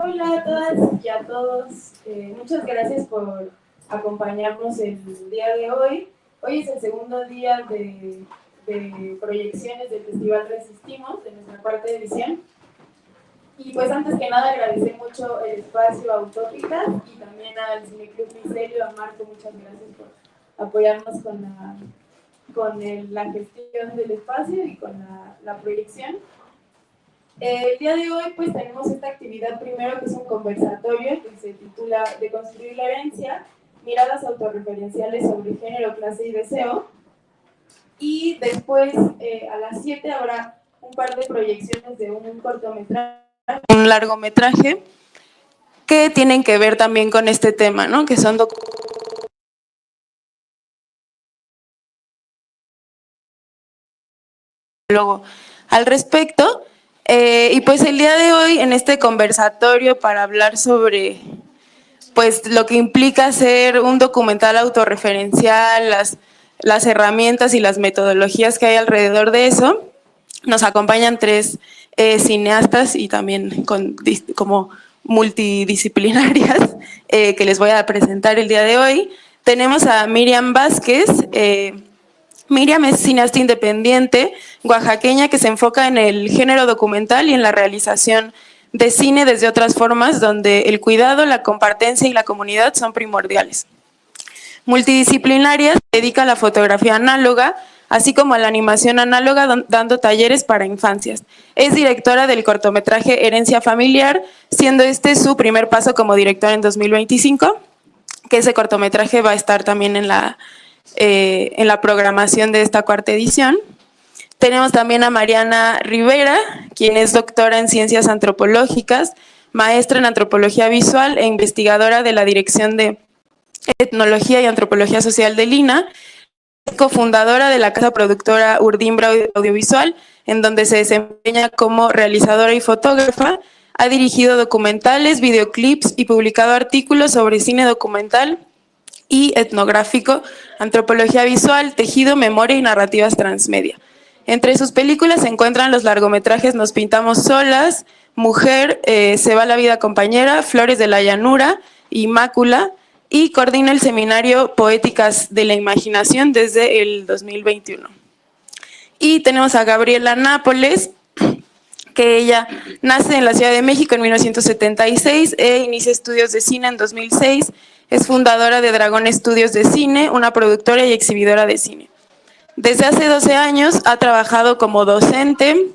Hola a todas y a todos. Muchas gracias por acompañarnos el día de hoy. Hoy es el segundo día de proyecciones del Festival Resistimos, de nuestra cuarta edición. Y pues antes que nada agradecer mucho el espacio a Utópicas y también al Cineclub Micelio, a Marco, muchas gracias por apoyarnos con la gestión del espacio y con la proyección. El día de hoy pues tenemos esta actividad primero que es un conversatorio que se titula De construir la herencia, miradas autorreferenciales sobre género, clase y deseo. Y después a las 7 habrá un par de proyecciones de un cortometraje, un largometraje, que tienen que ver también con este tema, ¿no? Que son luego al respecto. Y pues el día de hoy en este conversatorio para hablar sobre pues lo que implica hacer un documental autorreferencial, las herramientas y las metodologías que hay alrededor de eso, nos acompañan tres cineastas y también como multidisciplinarias que les voy a presentar el día de hoy. Tenemos a Miriam Vázquez. Miriam es cineasta independiente oaxaqueña que se enfoca en el género documental y en la realización de cine desde otras formas donde el cuidado, la compartencia y la comunidad son primordiales. Multidisciplinaria, se dedica a la fotografía análoga, así como a la animación análoga, dando talleres para infancias. Es directora del cortometraje Herencia Familiar, siendo este su primer paso como directora en 2025, que ese cortometraje va a estar también en la programación de esta cuarta edición. Tenemos también a Mariana Rivera, quien es doctora en Ciencias Antropológicas, maestra en Antropología Visual e investigadora de la Dirección de Etnología y Antropología Social del INA, cofundadora de la casa productora Urdimbra Audiovisual, en donde se desempeña como realizadora y fotógrafa. Ha dirigido documentales, videoclips y publicado artículos sobre cine documental y etnográfico, antropología visual, tejido, memoria y narrativas transmedia. Entre sus películas se encuentran los largometrajes Nos pintamos solas, Mujer, Se va la vida compañera, Flores de la llanura y Mácula, y coordina el seminario Poéticas de la Imaginación desde el 2021. Y tenemos a Gabriela Nápoles, que ella nace en la Ciudad de México en 1976 e inicia estudios de cine en 2006. Es fundadora de Dragón Estudios de Cine, una productora y exhibidora de cine. Desde hace 12 años ha trabajado como docente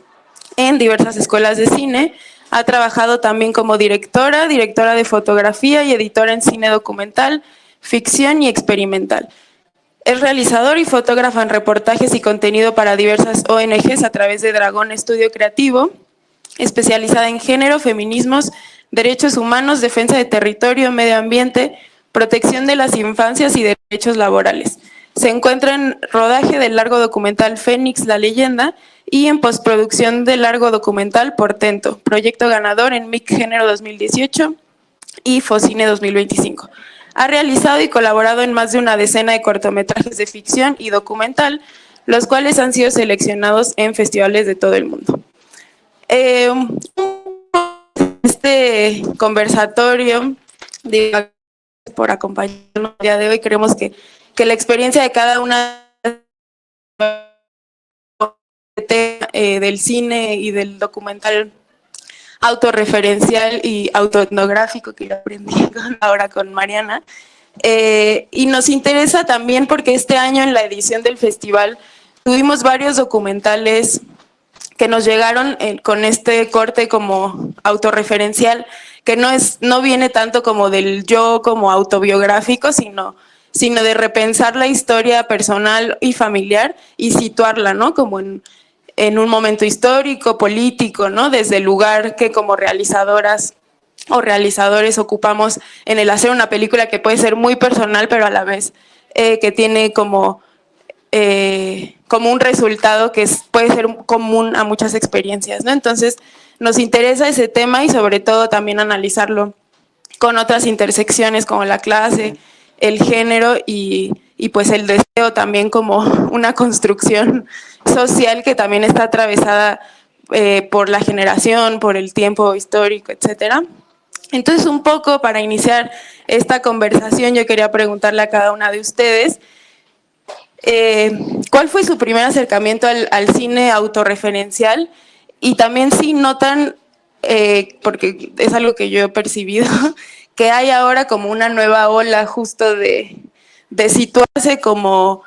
en diversas escuelas de cine. Ha trabajado también como directora de fotografía y editora en cine documental, ficción y experimental. Es realizador y fotógrafa en reportajes y contenido para diversas ONGs a través de Dragón Estudio Creativo, especializada en género, feminismos, derechos humanos, defensa de territorio, medio ambiente, protección de las infancias y derechos laborales. Se encuentra en rodaje del largo documental Fénix, la leyenda, y en postproducción del largo documental Portento, proyecto ganador en MIC Género 2018 y Focine 2025. Ha realizado y colaborado en más de una decena de cortometrajes de ficción y documental, los cuales han sido seleccionados en festivales de todo el mundo. Este conversatorio, por acompañarnos el día de hoy, creemos que la experiencia de cada una del cine y del documental autorreferencial y autoetnográfico que yo aprendí ahora con Mariana, y nos interesa también porque este año en la edición del festival tuvimos varios documentales que nos llegaron con este corte como autorreferencial, que no viene tanto como del yo como autobiográfico, sino de repensar la historia personal y familiar y situarla, ¿no? Como en un momento histórico, político, ¿no? Desde el lugar que como realizadoras o realizadores ocupamos en el hacer una película que puede ser muy personal, pero a la vez que tiene como un resultado que puede ser común a muchas experiencias, ¿no? Entonces, nos interesa ese tema y sobre todo también analizarlo con otras intersecciones como la clase, el género y pues el deseo también como una construcción social que también está atravesada por la generación, por el tiempo histórico, etcétera. Entonces, un poco para iniciar esta conversación, yo quería preguntarle a cada una de ustedes, ¿cuál fue su primer acercamiento al cine autorreferencial? Y también si notan, porque es algo que yo he percibido, que hay ahora como una nueva ola justo de situarse como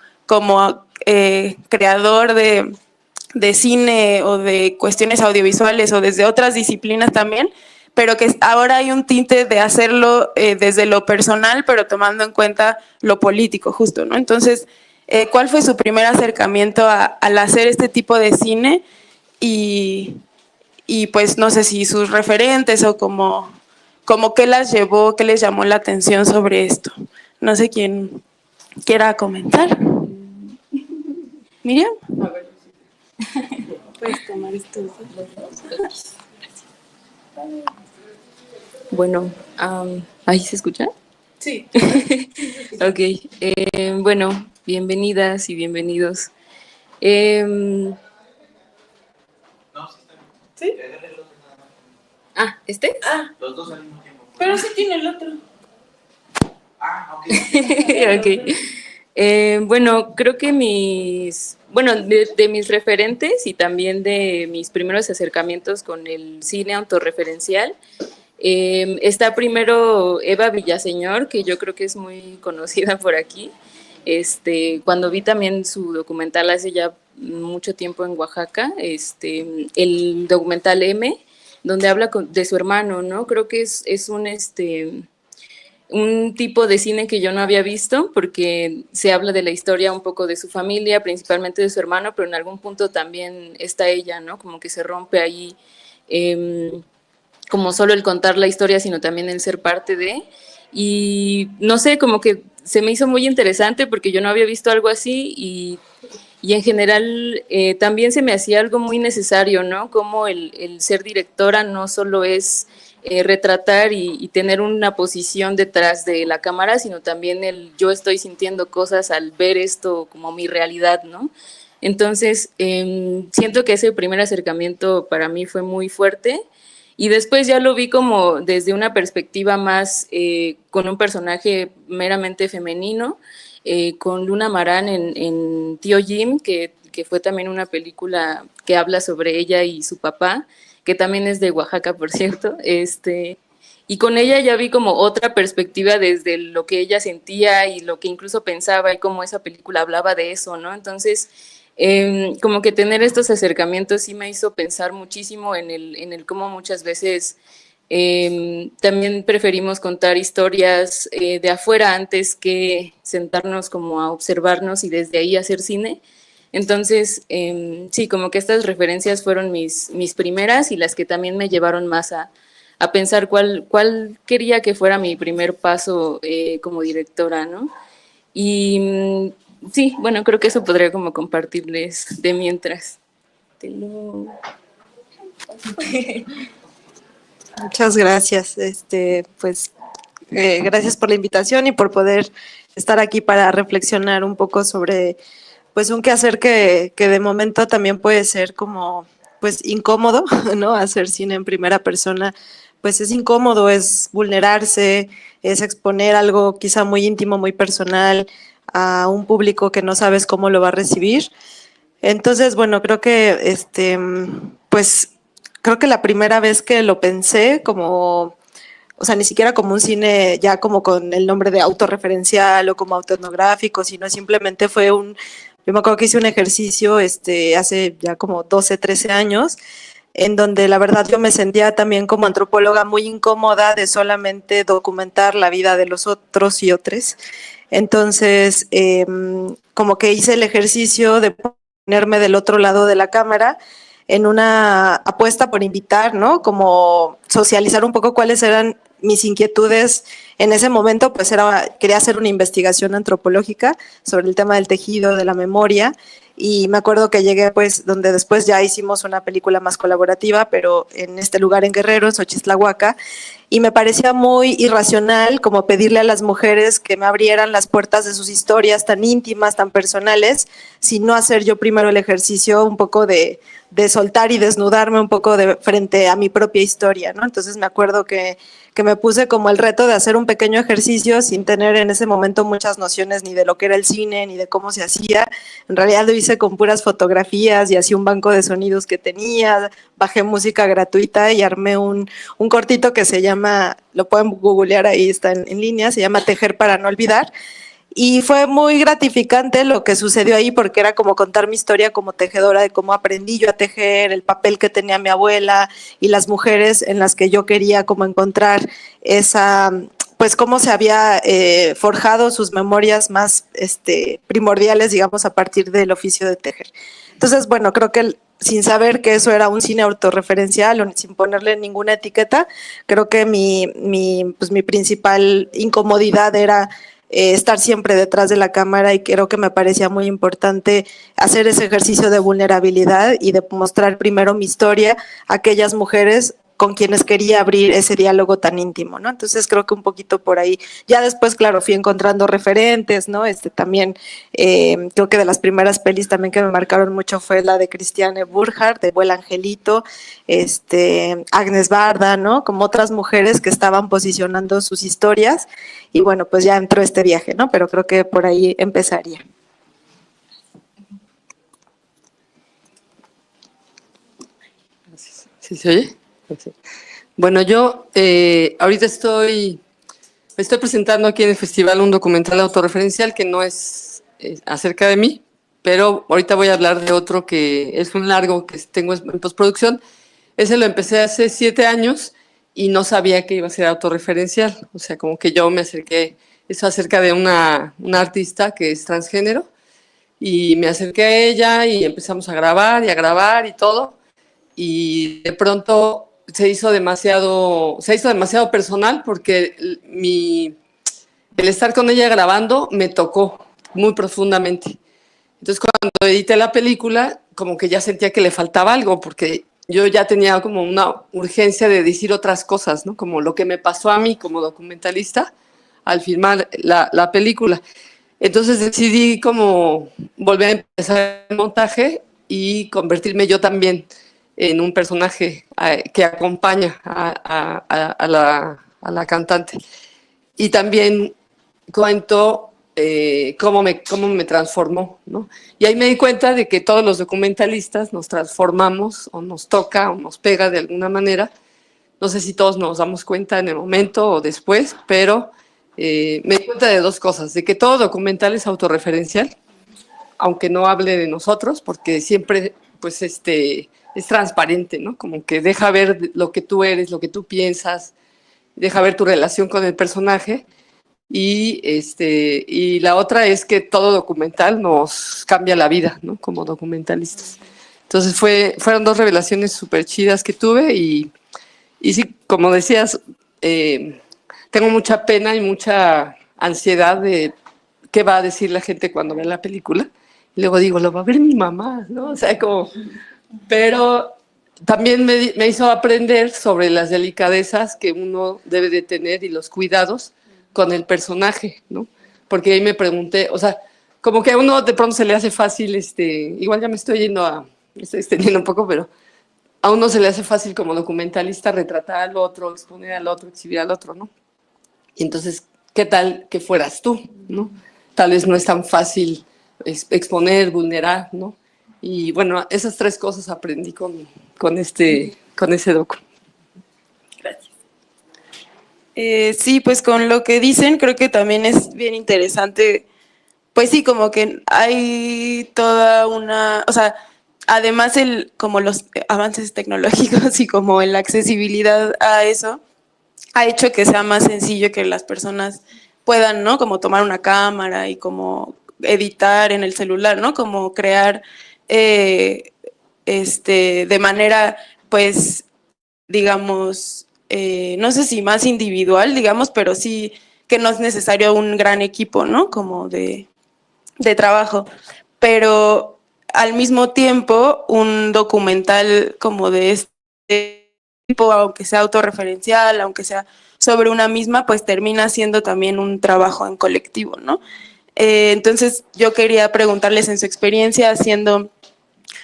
creador de cine o de cuestiones audiovisuales o desde otras disciplinas también, pero que ahora hay un tinte de hacerlo desde lo personal, pero tomando en cuenta lo político justo, ¿no? Entonces, ¿cuál fue su primer acercamiento al hacer este tipo de cine? Y pues no sé si sus referentes o como qué las llevó, qué les llamó la atención sobre esto. No sé quién quiera comentar. Miriam. A ver. Puedes tomar estos dos. Bueno, ¿ahí se escucha? Sí. Ok, bueno, bienvenidas y bienvenidos. ¿Sí? ¿Este? Los dos al mismo tiempo. Pero sí tiene el otro. Ok. Ok. Bueno, creo que de mis referentes y también de mis primeros acercamientos con el cine autorreferencial, está primero Eva Villaseñor, que yo creo que es muy conocida por aquí. Cuando vi también su documental hace ya mucho tiempo en Oaxaca, el documental M, donde habla de su hermano, ¿no? Creo que es un tipo de cine que yo no había visto, porque se habla de la historia un poco de su familia, principalmente de su hermano, pero en algún punto también está ella, ¿no? Como que se rompe ahí, como solo el contar la historia, sino también el ser parte de. Y no sé, como que se me hizo muy interesante porque yo no había visto algo así y en general también se me hacía algo muy necesario, ¿no? Como el ser directora no solo es retratar y tener una posición detrás de la cámara, sino también el yo estoy sintiendo cosas al ver esto como mi realidad, ¿no? Entonces, siento que ese primer acercamiento para mí fue muy fuerte y después ya lo vi como desde una perspectiva más con un personaje meramente femenino, con Luna Marán en Tío Jim, que fue también una película que habla sobre ella y su papá, que también es de Oaxaca, por cierto. Y con ella ya vi como otra perspectiva desde lo que ella sentía y lo que incluso pensaba y cómo esa película hablaba de eso, ¿no? Entonces, como que tener estos acercamientos sí me hizo pensar muchísimo en el cómo muchas veces también preferimos contar historias de afuera antes que sentarnos como a observarnos y desde ahí hacer cine. Entonces, sí, como que estas referencias fueron mis primeras y las que también me llevaron más a pensar cuál quería que fuera mi primer paso como directora, ¿no? Y sí, bueno, creo que eso podría como compartirles de mientras. Muchas gracias. Pues, gracias por la invitación y por poder estar aquí para reflexionar un poco sobre, pues, un quehacer que de momento también puede ser como, pues, incómodo, ¿no? Hacer cine en primera persona, pues, es incómodo, es vulnerarse, es exponer algo quizá muy íntimo, muy personal a un público que no sabes cómo lo va a recibir. Entonces, bueno, creo que pues creo que la primera vez que lo pensé como, o sea, ni siquiera como un cine ya como con el nombre de autorreferencial o como autoetnográfico, sino simplemente fue yo me acuerdo que hice un ejercicio hace ya como 12, 13 años, en donde la verdad yo me sentía también como antropóloga muy incómoda de solamente documentar la vida de los otros y otros. Entonces, como que hice el ejercicio de ponerme del otro lado de la cámara en una apuesta por invitar, ¿no? Como socializar un poco cuáles eran mis inquietudes en ese momento, pues quería hacer una investigación antropológica sobre el tema del tejido, de la memoria, y me acuerdo que llegué, pues, donde después ya hicimos una película más colaborativa, pero en este lugar en Guerrero, en Xochitlahuaca, y me parecía muy irracional como pedirle a las mujeres que me abrieran las puertas de sus historias tan íntimas, tan personales, sin no hacer yo primero el ejercicio un poco de soltar y desnudarme un poco de frente a mi propia historia, ¿no? Entonces me acuerdo que me puse como el reto de hacer un pequeño ejercicio sin tener en ese momento muchas nociones ni de lo que era el cine, ni de cómo se hacía. En realidad lo hice con puras fotografías y así un banco de sonidos que tenía, bajé música gratuita y armé un cortito que se llama, lo pueden googlear ahí, está en línea, se llama Tejer para no olvidar. Y fue muy gratificante lo que sucedió ahí porque era como contar mi historia como tejedora de cómo aprendí yo a tejer, el papel que tenía mi abuela y las mujeres en las que yo quería como encontrar esa, pues cómo se había forjado sus memorias más primordiales, digamos, a partir del oficio de tejer. Entonces, bueno, creo que sin saber que eso era un cine autorreferencial o sin ponerle ninguna etiqueta, creo que mi principal incomodidad era estar siempre detrás de la cámara, y creo que me parecía muy importante hacer ese ejercicio de vulnerabilidad y de mostrar primero mi historia a aquellas mujeres con quienes quería abrir ese diálogo tan íntimo, ¿no? Entonces creo que un poquito por ahí. Ya después, claro, fui encontrando referentes, ¿no? También creo que de las primeras pelis también que me marcaron mucho fue la de Christiane Burkhardt, de Vuela Angelito, Agnes Barda, ¿no? Como otras mujeres que estaban posicionando sus historias, y bueno, pues ya entró este viaje, ¿no? Pero creo que por ahí empezaría. ¿Sí se oye? Bueno, yo ahorita estoy presentando aquí en el festival un documental autorreferencial que no es acerca de mí, pero ahorita voy a hablar de otro que es un largo que tengo en postproducción. Ese lo empecé hace 7 años y no sabía que iba a ser autorreferencial. O sea, como que yo me acerqué, es acerca de una artista que es transgénero, y me acerqué a ella y empezamos a grabar y todo. Y de pronto se hizo demasiado personal porque el estar con ella grabando me tocó muy profundamente. Entonces, cuando edité la película, como que ya sentía que le faltaba algo, porque yo ya tenía como una urgencia de decir otras cosas, ¿no? Como lo que me pasó a mí como documentalista al filmar la película. Entonces decidí como volver a empezar el montaje y convertirme yo también en un personaje que acompaña a la cantante. Y también cuento cómo me transformó, ¿no? Y ahí me di cuenta de que todos los documentalistas nos transformamos, o nos toca, o nos pega de alguna manera. No sé si todos nos damos cuenta en el momento o después, pero me di cuenta de 2 cosas: de que todo documental es autorreferencial, aunque no hable de nosotros, porque siempre, pues, es transparente, ¿no? Como que deja ver lo que tú eres, lo que tú piensas, deja ver tu relación con el personaje. Y la otra es que todo documental nos cambia la vida, ¿no? Como documentalistas. Entonces fueron 2 revelaciones súper chidas que tuve, y sí, como decías, tengo mucha pena y mucha ansiedad de qué va a decir la gente cuando vea la película. Y luego digo, lo va a ver mi mamá, ¿no? O sea, como... Pero también me hizo aprender sobre las delicadezas que uno debe de tener y los cuidados con el personaje, ¿no? Porque ahí me pregunté, o sea, como que a uno de pronto se le hace fácil, igual ya me estoy extendiendo un poco, pero a uno se le hace fácil como documentalista retratar al otro, exponer al otro, exhibir al otro, ¿no? Y entonces, ¿qué tal que fueras tú, ¿no? Tal vez no es tan fácil exponer, vulnerar, ¿no? Y bueno, esas 3 cosas aprendí con ese docu. Gracias. Sí, pues con lo que dicen, creo que también es bien interesante. Pues sí, como que hay toda una, o sea, además como los avances tecnológicos y como la accesibilidad a eso ha hecho que sea más sencillo que las personas puedan, ¿no? Como tomar una cámara y como editar en el celular, ¿no? Como crear de manera, pues, digamos, no sé si más individual, digamos, pero sí que no es necesario un gran equipo, ¿no? Como de trabajo. Pero al mismo tiempo, un documental como de aunque sea autorreferencial, aunque sea sobre una misma, pues termina siendo también un trabajo en colectivo, ¿no? Entonces yo quería preguntarles en su experiencia haciendo,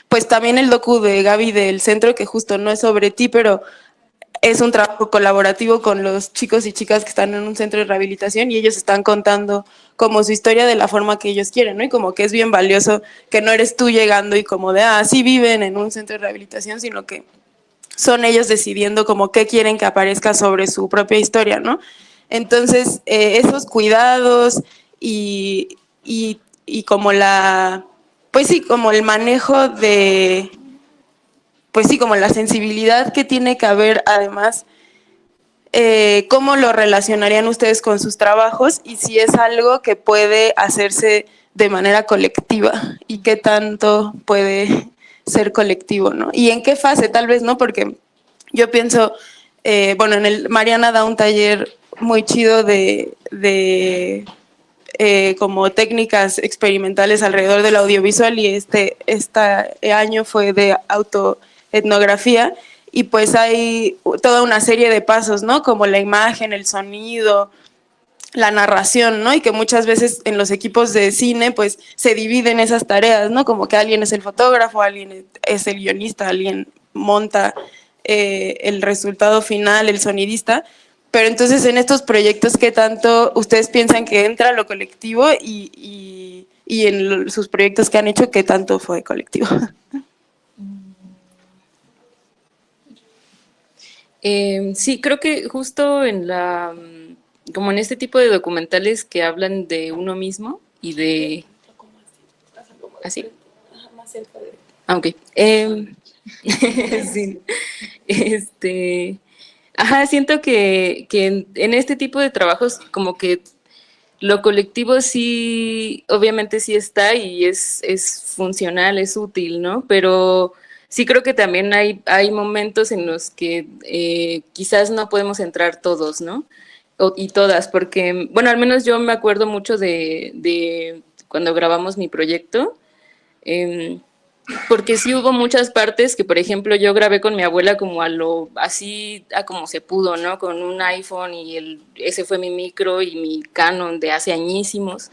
pues también el docu de Gaby del centro, que justo no es sobre ti, pero es un trabajo colaborativo con los chicos y chicas que están en un centro de rehabilitación y ellos están contando como su historia de la forma que ellos quieren, ¿no? Y como que es bien valioso que no eres tú llegando y como de, sí viven en un centro de rehabilitación, sino que son ellos decidiendo como qué quieren que aparezca sobre su propia historia, ¿no? Entonces, esos cuidados y como pues sí, como el manejo de, pues sí, como la sensibilidad que tiene que haber además, ¿cómo lo relacionarían ustedes con sus trabajos y si es algo que puede hacerse de manera colectiva y qué tanto puede ser colectivo, ¿no? Y en qué fase, tal vez, ¿no? Porque yo pienso, bueno, Mariana da un taller muy chido de como técnicas experimentales alrededor del audiovisual y este año fue de autoetnografía y pues hay toda una serie de pasos, ¿no? Como la imagen, el sonido, la narración, ¿no? Y que muchas veces en los equipos de cine pues se dividen esas tareas, ¿no? Como que alguien es el fotógrafo, alguien es el guionista, alguien monta el resultado final, el sonidista. Pero entonces en estos proyectos, ¿qué tanto ustedes piensan que entra lo colectivo y en sus proyectos que han hecho, qué tanto fue colectivo? Sí, creo que justo como en este tipo de documentales que hablan de uno mismo y de... ¿Así? Ok. Sí. Siento que en este tipo de trabajos como que lo colectivo sí, obviamente sí está y es funcional, es útil, ¿no? Pero sí creo que también hay momentos en los que quizás no podemos entrar todos, ¿no? Y todas, porque, bueno, al menos yo me acuerdo mucho de cuando grabamos mi proyecto, porque sí hubo muchas partes que, por ejemplo, yo grabé con mi abuela como así a como se pudo, ¿no? Con un iPhone y ese fue mi micro y mi Canon de hace añísimos.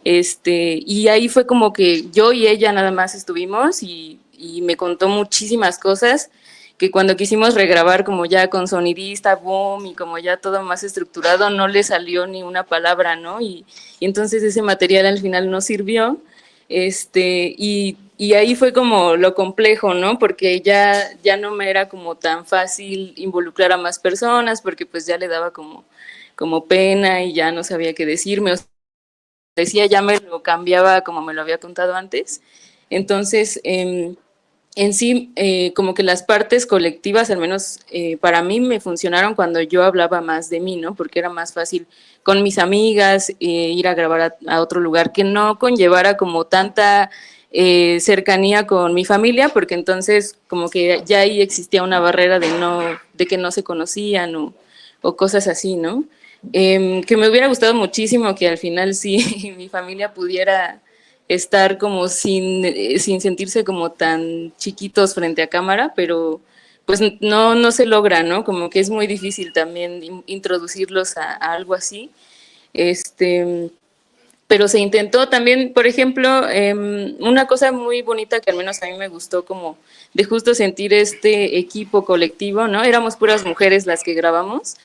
Y ahí fue como que yo y ella nada más estuvimos y me contó muchísimas cosas que cuando quisimos regrabar como ya con sonidista, boom, y como ya todo más estructurado, no le salió ni una palabra, ¿no? Y entonces ese material al final no sirvió. Y ahí fue como lo complejo, ¿no? Porque ya no me era como tan fácil involucrar a más personas, porque pues ya le daba como pena y ya no sabía qué decirme. O sea, decía, ya me lo cambiaba como me lo había contado antes. Entonces, en sí, como que las partes colectivas, al menos para mí, me funcionaron cuando yo hablaba más de mí, ¿no? Porque era más fácil con mis amigas ir a grabar a otro lugar que no conllevara como tanta cercanía con mi familia, porque entonces como que ya ahí existía una barrera de que no se conocían o cosas así, ¿no? Que me hubiera gustado muchísimo que al final sí mi familia pudiera estar como sin sentirse como tan chiquitos frente a cámara, pero pues no se logra, ¿no? Como que es muy difícil también introducirlos a algo así. Pero se intentó también, por ejemplo, una cosa muy bonita que al menos a mí me gustó como de justo sentir este equipo colectivo, ¿no? Éramos puras mujeres las que grabamos.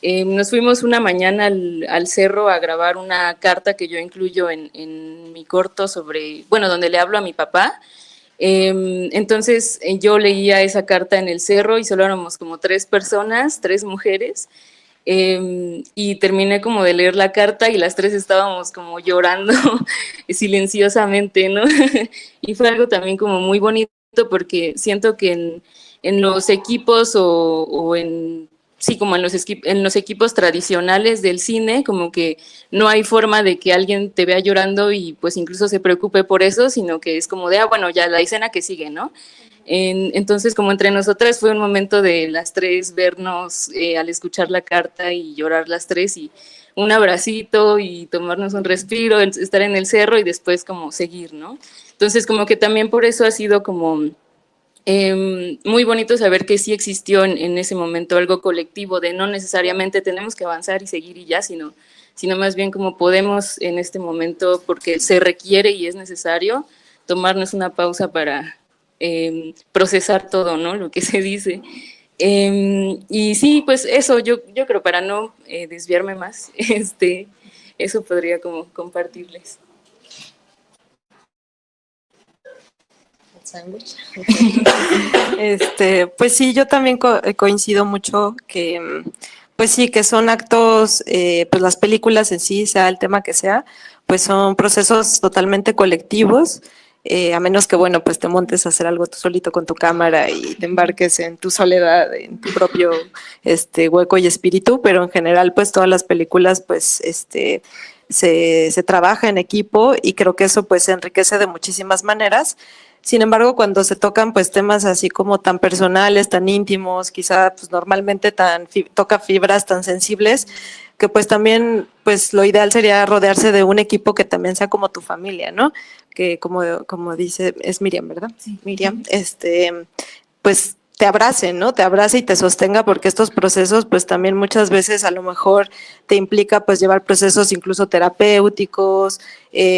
Nos fuimos una mañana al cerro a grabar una carta que yo incluyo en mi corto sobre, bueno, donde le hablo a mi papá. Entonces yo leía esa carta en el cerro y solo éramos como 3 personas, 3 mujeres. Y terminé como de leer la carta y las 3 estábamos como llorando silenciosamente, ¿no? Y fue algo también como muy bonito porque siento que en los equipos o en sí, como en los equipos tradicionales del cine, como que no hay forma de que alguien te vea llorando y pues incluso se preocupe por eso, sino que es como de, bueno, ya la escena que sigue, ¿no? Entonces, como entre nosotras fue un momento de las 3 vernos al escuchar la carta y llorar las 3 y un abracito y tomarnos un respiro, estar en el cerro y después como seguir, ¿no? Entonces, como que también por eso ha sido como muy bonito saber que sí existió en ese momento algo colectivo, de no necesariamente tenemos que avanzar y seguir y ya, sino más bien como podemos en este momento, porque se requiere y es necesario, tomarnos una pausa para procesar todo, ¿no? Lo que se dice. Y sí, pues eso, yo creo, para no desviarme más, eso podría como compartirles. Sándwich. Pues sí, yo también coincido mucho que, pues sí, que son actos, pues las películas en sí, sea el tema que sea, pues son procesos totalmente colectivos, a menos que, bueno, pues te montes a hacer algo tú solito con tu cámara y te embarques en tu soledad, en tu propio hueco y espíritu, pero en general, pues todas las películas, pues, se trabaja en equipo y creo que eso pues se enriquece de muchísimas maneras. Sin embargo, cuando se tocan pues temas así como tan personales, tan íntimos, quizá pues normalmente toca fibras tan sensibles, que pues también pues lo ideal sería rodearse de un equipo que también sea como tu familia, ¿no? Que como dice, es Miriam, ¿verdad? Sí. Miriam, pues te abrace, ¿no? Te abrace y te sostenga, porque estos procesos pues también muchas veces a lo mejor te implica pues llevar procesos incluso terapéuticos,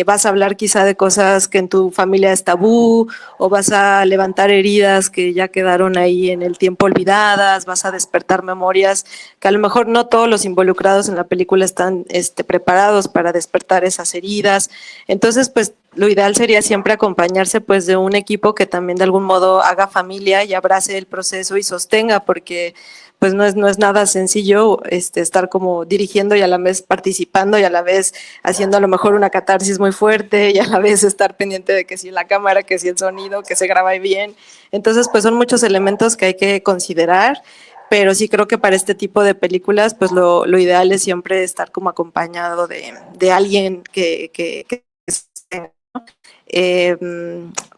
vas a hablar quizá de cosas que en tu familia es tabú, o vas a levantar heridas que ya quedaron ahí en el tiempo olvidadas, vas a despertar memorias que a lo mejor no todos los involucrados en la película están preparados para despertar esas heridas. Entonces pues lo ideal sería siempre acompañarse pues de un equipo que también de algún modo haga familia y abrace el proceso y sostenga, porque pues no es nada sencillo estar como dirigiendo y a la vez participando y a la vez haciendo a lo mejor una catarsis muy fuerte y a la vez estar pendiente de que si la cámara, que si el sonido, que se graba bien. Entonces pues son muchos elementos que hay que considerar, pero sí creo que para este tipo de películas pues lo ideal es siempre estar como acompañado de alguien que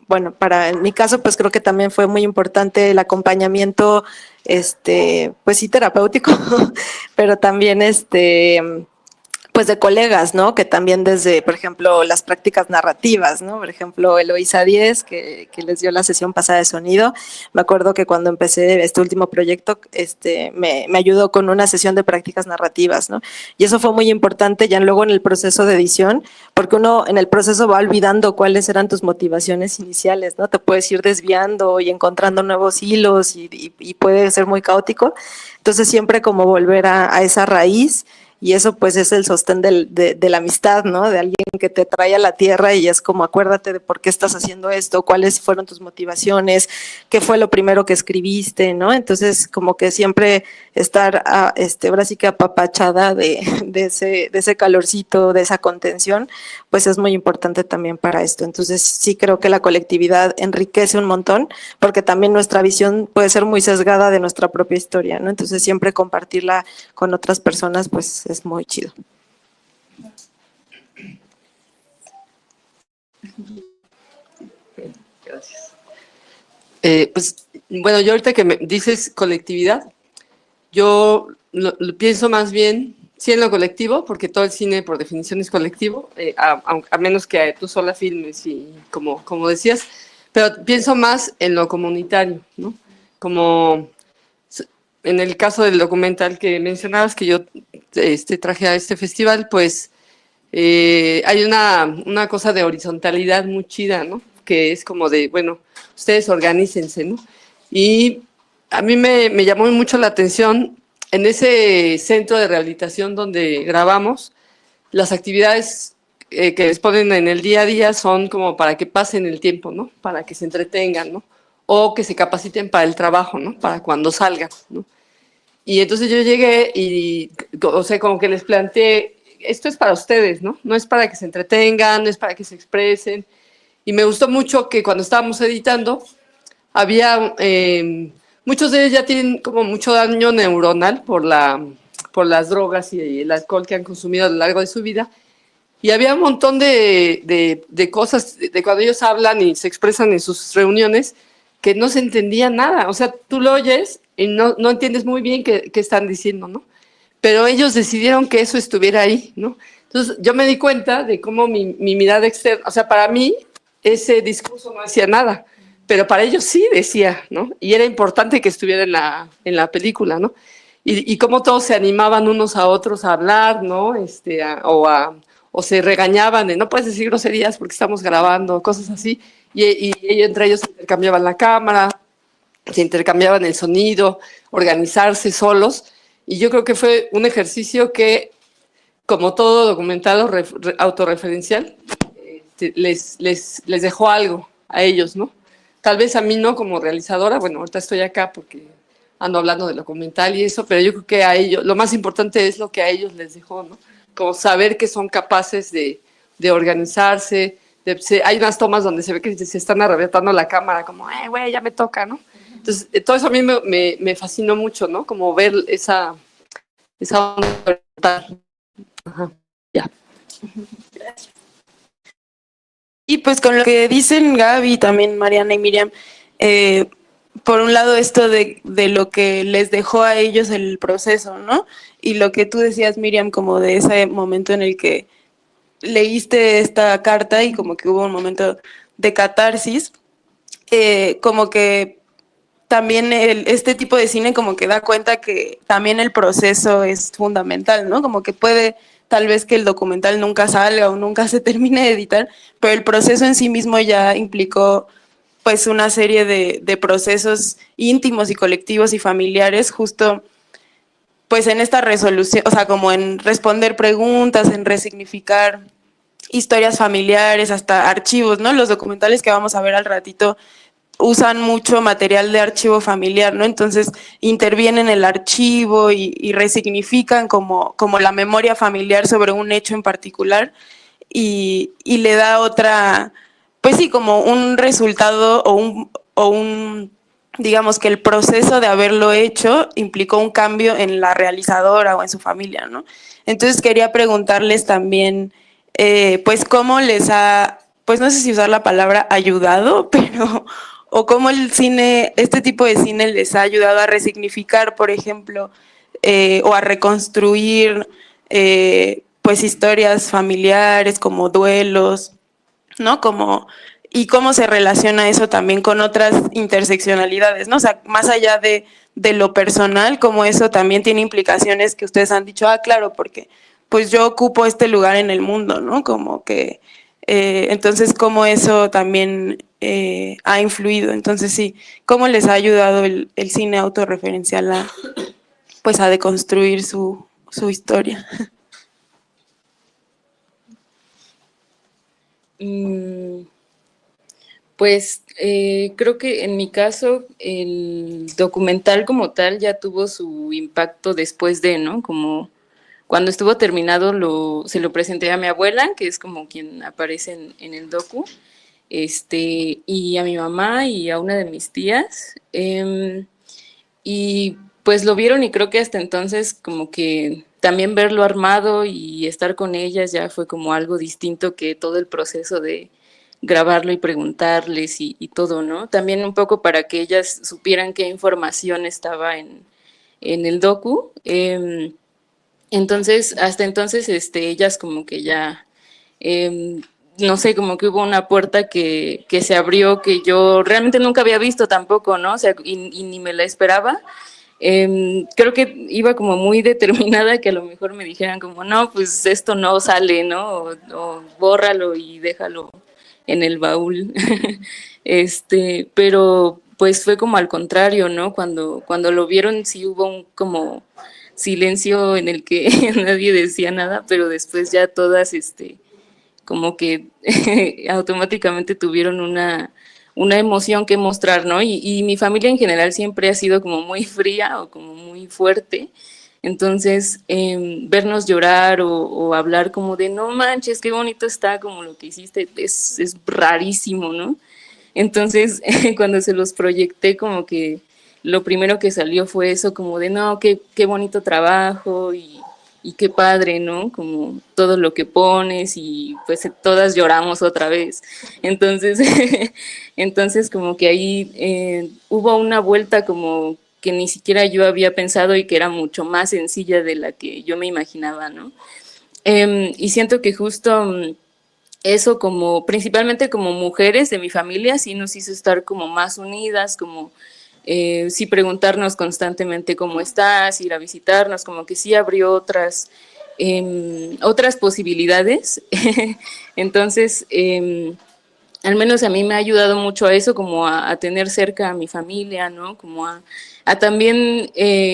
bueno, en mi caso, pues creo que también fue muy importante el acompañamiento, pues sí, terapéutico, pero también pues de colegas, ¿no? Que también desde, por ejemplo, las prácticas narrativas, ¿no? Por ejemplo, Eloisa Díez, que les dio la sesión pasada de sonido. Me acuerdo que cuando empecé este último proyecto, me ayudó con una sesión de prácticas narrativas, ¿no? Y eso fue muy importante ya luego en el proceso de edición, porque uno en el proceso va olvidando cuáles eran tus motivaciones iniciales, ¿no? Te puedes ir desviando y encontrando nuevos hilos y puede ser muy caótico. Entonces siempre como volver a esa raíz, y eso pues es el sostén de la amistad, ¿no? De alguien que te trae a la tierra y es como acuérdate de por qué estás haciendo esto, cuáles fueron tus motivaciones, qué fue lo primero que escribiste, ¿no? Entonces como que siempre estar ahora sí que apapachada de ese calorcito, de esa contención, pues es muy importante también para esto. Entonces sí creo que la colectividad enriquece un montón, porque también nuestra visión puede ser muy sesgada de nuestra propia historia, ¿no? Entonces siempre compartirla con otras personas pues es muy chido. Gracias. Pues bueno, yo ahorita que me dices colectividad, yo lo pienso más bien, sí, en lo colectivo, porque todo el cine por definición es colectivo, a menos que tú sola filmes y como decías, pero pienso más en lo comunitario, ¿no? Como en el caso del documental que mencionabas, que yo traje a este festival, pues hay una cosa de horizontalidad muy chida, ¿no? Que es como de, bueno, ustedes organícense, ¿no? Y a mí me llamó mucho la atención en ese centro de rehabilitación donde grabamos, las actividades que les ponen en el día a día son como para que pasen el tiempo, ¿no? Para que se entretengan, ¿no? O que se capaciten para el trabajo, ¿no? Para cuando salgan, ¿no? Y entonces yo llegué y, o sea, como que les planteé, esto es para ustedes, ¿no? No es para que se entretengan, no es para que se expresen. Y me gustó mucho que cuando estábamos editando, había, muchos de ellos ya tienen como mucho daño neuronal por las drogas y el alcohol que han consumido a lo largo de su vida. Y había un montón de cosas, de cuando ellos hablan y se expresan en sus reuniones, que no se entendía nada. O sea, tú lo oyes y no entiendes muy bien qué están diciendo, ¿no? Pero ellos decidieron que eso estuviera ahí, ¿no? Entonces, yo me di cuenta de cómo mi mirada externa, o sea, para mí, ese discurso no hacía nada, pero para ellos sí decía, ¿no? Y era importante que estuviera en la película, ¿no? Y cómo todos se animaban unos a otros a hablar, ¿no? O se regañaban de no puedes decir groserías porque estamos grabando, cosas así. Y entre ellos se intercambiaban la cámara, se intercambiaban el sonido, organizarse solos. Y yo creo que fue un ejercicio que, como todo documental autorreferencial, les dejó algo a ellos, ¿no? Tal vez a mí no como realizadora, bueno, ahorita estoy acá porque ando hablando de documental y eso, pero yo creo que a ellos, lo más importante es lo que a ellos les dejó, ¿no? Como saber que son capaces de organizarse, hay unas tomas donde se ve que se están arrebatando la cámara, como, güey, ya me toca, ¿no? Entonces, todo eso a mí me fascinó mucho, ¿no? Como ver esa onda. Ajá, ya. Gracias. Y pues con lo que dicen Gaby, también Mariana y Miriam, por un lado esto de lo que les dejó a ellos el proceso, ¿no? Y lo que tú decías, Miriam, como de ese momento en el que leíste esta carta y como que hubo un momento de catarsis, como que también este tipo de cine como que da cuenta que también el proceso es fundamental, ¿no? Como que puede tal vez que el documental nunca salga o nunca se termine de editar, pero el proceso en sí mismo ya implicó pues una serie de procesos íntimos y colectivos y familiares justo pues en esta resolución, o sea, como en responder preguntas, en resignificar historias familiares, hasta archivos, ¿no? Los documentales que vamos a ver al ratito usan mucho material de archivo familiar, ¿no? Entonces intervienen el archivo y resignifican como la memoria familiar sobre un hecho en particular y le da otra, pues sí, como un resultado o un, digamos que el proceso de haberlo hecho implicó un cambio en la realizadora o en su familia, ¿no? Entonces quería preguntarles también, pues cómo les ha, pues no sé si usar la palabra ayudado, pero o cómo el cine, este tipo de cine les ha ayudado a resignificar, por ejemplo, o a reconstruir pues historias familiares como duelos, ¿no? Como, y cómo se relaciona eso también con otras interseccionalidades, ¿no? O sea, más allá de lo personal, como eso también tiene implicaciones que ustedes han dicho, claro, porque pues yo ocupo este lugar en el mundo, ¿no? Como que, entonces, cómo eso también ha influido. Entonces, sí, ¿cómo les ha ayudado el cine autorreferencial a, pues, a deconstruir su historia? Pues creo que en mi caso el documental como tal ya tuvo su impacto después de, ¿no? Como cuando estuvo terminado se lo presenté a mi abuela, que es como quien aparece en el docu, y a mi mamá y a una de mis tías. Y pues lo vieron y creo que hasta entonces como que también verlo armado y estar con ellas ya fue como algo distinto que todo el proceso de grabarlo y preguntarles y todo, ¿no? También un poco para que ellas supieran qué información estaba en el docu. Entonces, hasta entonces, ellas como que ya, no sé, como que hubo una puerta que se abrió que yo realmente nunca había visto tampoco, ¿no? O sea, y ni me la esperaba. Creo que iba como muy determinada que a lo mejor me dijeran como, no, pues esto no sale, ¿no? O bórralo y déjalo en el baúl. Pero pues fue como al contrario, ¿no? Cuando lo vieron sí hubo un como silencio en el que nadie decía nada, pero después ya todas, como que automáticamente tuvieron una emoción que mostrar, ¿no? Y mi familia en general siempre ha sido como muy fría o como muy fuerte. Entonces, vernos llorar o hablar como de, no manches, qué bonito está como lo que hiciste, es rarísimo, ¿no? Entonces, cuando se los proyecté, como que lo primero que salió fue eso, como de, no, qué bonito trabajo y qué padre, ¿no? Como todo lo que pones y pues todas lloramos otra vez. Entonces, entonces como que ahí hubo una vuelta como que ni siquiera yo había pensado y que era mucho más sencilla de la que yo me imaginaba, ¿no? Y siento que justo eso como, principalmente como mujeres de mi familia, sí nos hizo estar como más unidas, como sí preguntarnos constantemente cómo estás, ir a visitarnos, como que sí abrió otras posibilidades. Entonces, al menos a mí me ha ayudado mucho a eso, como a tener cerca a mi familia, ¿no? Como a también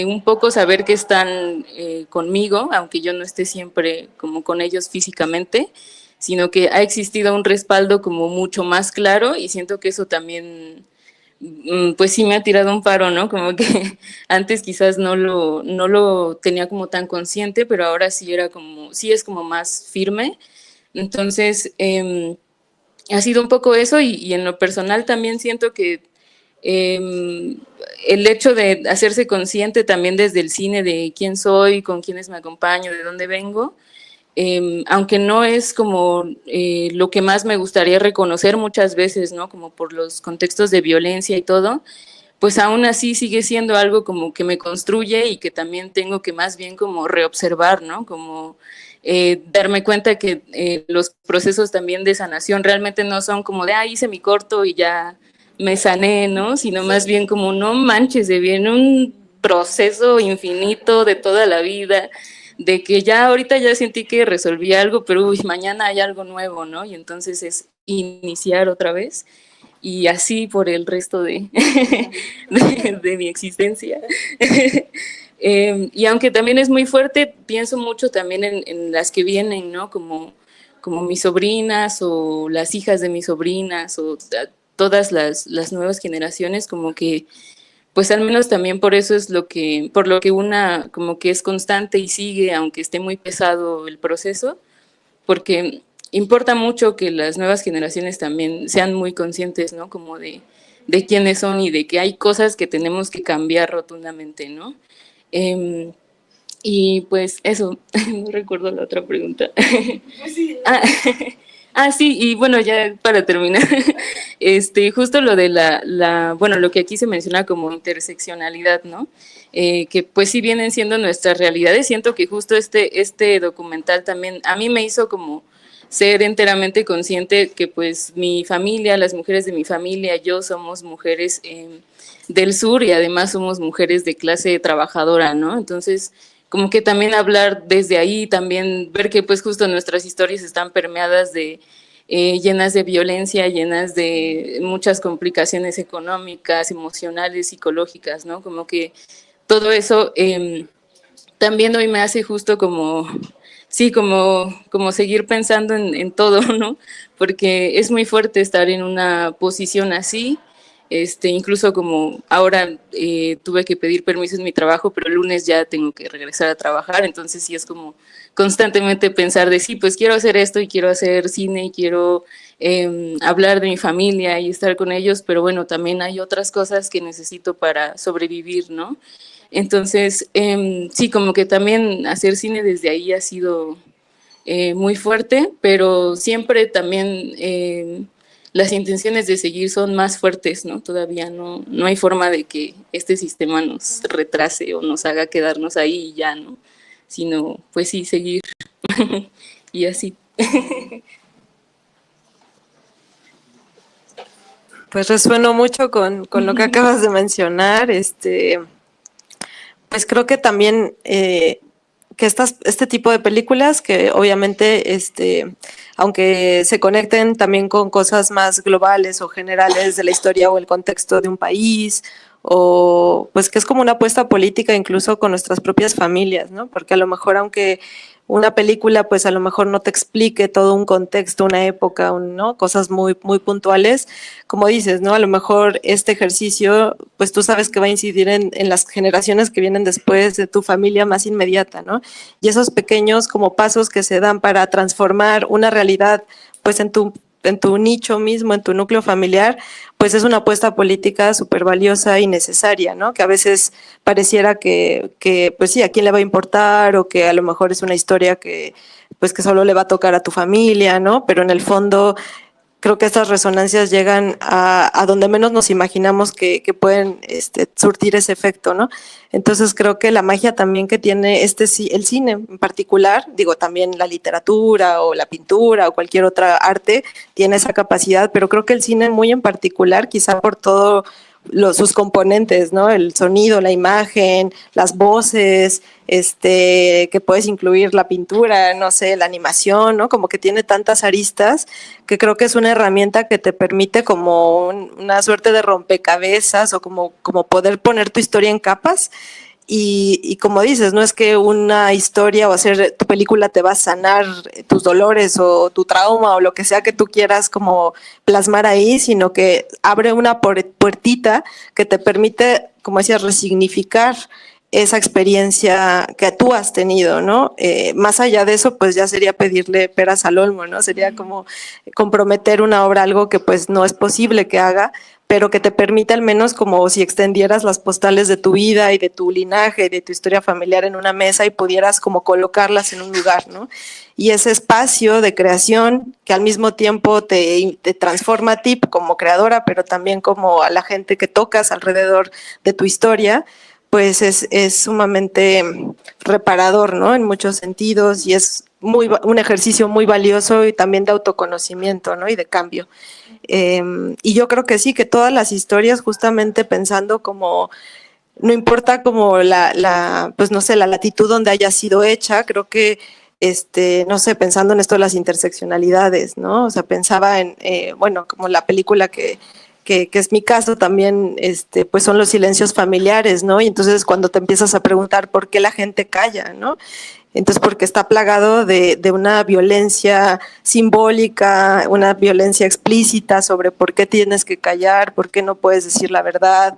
un poco saber que están conmigo, aunque yo no esté siempre como con ellos físicamente, sino que ha existido un respaldo como mucho más claro y siento que eso también pues sí me ha tirado un paro, ¿no? Como que antes quizás no lo tenía como tan consciente, pero ahora sí era como, sí es como más firme. Entonces, ha sido un poco eso y en lo personal también siento que el hecho de hacerse consciente también desde el cine de quién soy, con quiénes me acompaño, de dónde vengo, aunque no es como lo que más me gustaría reconocer muchas veces, ¿no? Como por los contextos de violencia y todo, pues aún así sigue siendo algo como que me construye y que también tengo que más bien como reobservar, ¿no? Como darme cuenta que los procesos también de sanación realmente no son como de, hice mi corto y ya me sané, ¿no? Sino más bien como, no manches, se viene un proceso infinito de toda la vida, de que ya ahorita ya sentí que resolví algo, pero uy, mañana hay algo nuevo, ¿no? Y entonces es iniciar otra vez y así por el resto de mi existencia. Y aunque también es muy fuerte, pienso mucho también en las que vienen, ¿no? Como mis sobrinas o las hijas de mis sobrinas o todas las nuevas generaciones, como que pues al menos también por eso es por lo que una como que es constante y sigue, aunque esté muy pesado el proceso, porque importa mucho que las nuevas generaciones también sean muy conscientes, ¿no? Como de quiénes son y de que hay cosas que tenemos que cambiar rotundamente, ¿no? Y pues eso, no recuerdo la otra pregunta. Sí, y bueno, ya para terminar, justo lo de bueno, lo que aquí se menciona como interseccionalidad, ¿no? Que pues sí vienen siendo nuestras realidades. Siento que justo este documental también a mí me hizo como ser enteramente consciente que pues mi familia, las mujeres de mi familia, yo somos mujeres del sur y además somos mujeres de clase trabajadora, ¿no? Entonces, como que también hablar desde ahí, también ver que pues justo nuestras historias están permeadas llenas de violencia, llenas de muchas complicaciones económicas, emocionales, psicológicas, ¿no? Como que todo eso también hoy me hace justo como, sí, como seguir pensando en todo, ¿no? Porque es muy fuerte estar en una posición así. Incluso como ahora tuve que pedir permiso en mi trabajo, pero el lunes ya tengo que regresar a trabajar, entonces sí es como constantemente pensar de sí, pues quiero hacer esto y quiero hacer cine y quiero hablar de mi familia y estar con ellos, pero bueno, también hay otras cosas que necesito para sobrevivir, ¿no? Entonces, sí, como que también hacer cine desde ahí ha sido muy fuerte, pero siempre también las intenciones de seguir son más fuertes, ¿no? Todavía no hay forma de que este sistema nos retrase o nos haga quedarnos ahí y ya, ¿no? Sino, pues sí, seguir y así. Pues resueno mucho con lo que acabas de mencionar. Pues creo que también que este tipo de películas que obviamente aunque se conecten también con cosas más globales o generales de la historia o el contexto de un país, o pues que es como una apuesta política incluso con nuestras propias familias, ¿no? Porque a lo mejor aunque una película pues a lo mejor no te explique todo un contexto, una época, ¿no? Cosas muy, muy puntuales, como dices, ¿no? A lo mejor este ejercicio, pues tú sabes que va a incidir en las generaciones que vienen después de tu familia más inmediata, ¿no? Y esos pequeños como pasos que se dan para transformar una realidad, pues en tu nicho mismo, en tu núcleo familiar, pues es una apuesta política súper valiosa y necesaria, ¿no? Que a veces pareciera que, pues sí, a quién le va a importar o que a lo mejor es una historia que, pues que solo le va a tocar a tu familia, ¿no? Pero en el fondo creo que estas resonancias llegan a donde menos nos imaginamos que pueden surtir ese efecto, ¿no? Entonces creo que la magia también que tiene el cine en particular, digo también la literatura o la pintura o cualquier otra arte tiene esa capacidad, pero creo que el cine muy en particular, quizá por todo sus componentes, ¿no? El sonido, la imagen, las voces, que puedes incluir la pintura, no sé, la animación, ¿no? Como que tiene tantas aristas que creo que es una herramienta que te permite como una suerte de rompecabezas o como poder poner tu historia en capas. Y como dices, no es que una historia o hacer tu película te va a sanar tus dolores o tu trauma o lo que sea que tú quieras como plasmar ahí, sino que abre una puertita que te permite, como decías, resignificar esa experiencia que tú has tenido, ¿no? Más allá de eso, pues ya sería pedirle peras al olmo, ¿no? Sería como comprometer una obra, algo que pues no es posible que haga, pero que te permite al menos como si extendieras las postales de tu vida y de tu linaje y de tu historia familiar en una mesa y pudieras como colocarlas en un lugar, ¿no? Y ese espacio de creación que al mismo tiempo te transforma a ti como creadora, pero también como a la gente que tocas alrededor de tu historia, pues es sumamente reparador, ¿no? En muchos sentidos, y es un ejercicio muy valioso y también de autoconocimiento, ¿no? Y de cambio. Y yo creo que sí, que todas las historias, justamente pensando como, no importa como pues no sé, la latitud donde haya sido hecha, creo que, no sé, pensando en esto de las interseccionalidades, ¿no? O sea, pensaba en, bueno, como la película que es mi caso también, pues son los silencios familiares, ¿no? Y entonces cuando te empiezas a preguntar por qué la gente calla, ¿no? Entonces, porque está plagado de una violencia simbólica, una violencia explícita sobre por qué tienes que callar, por qué no puedes decir la verdad,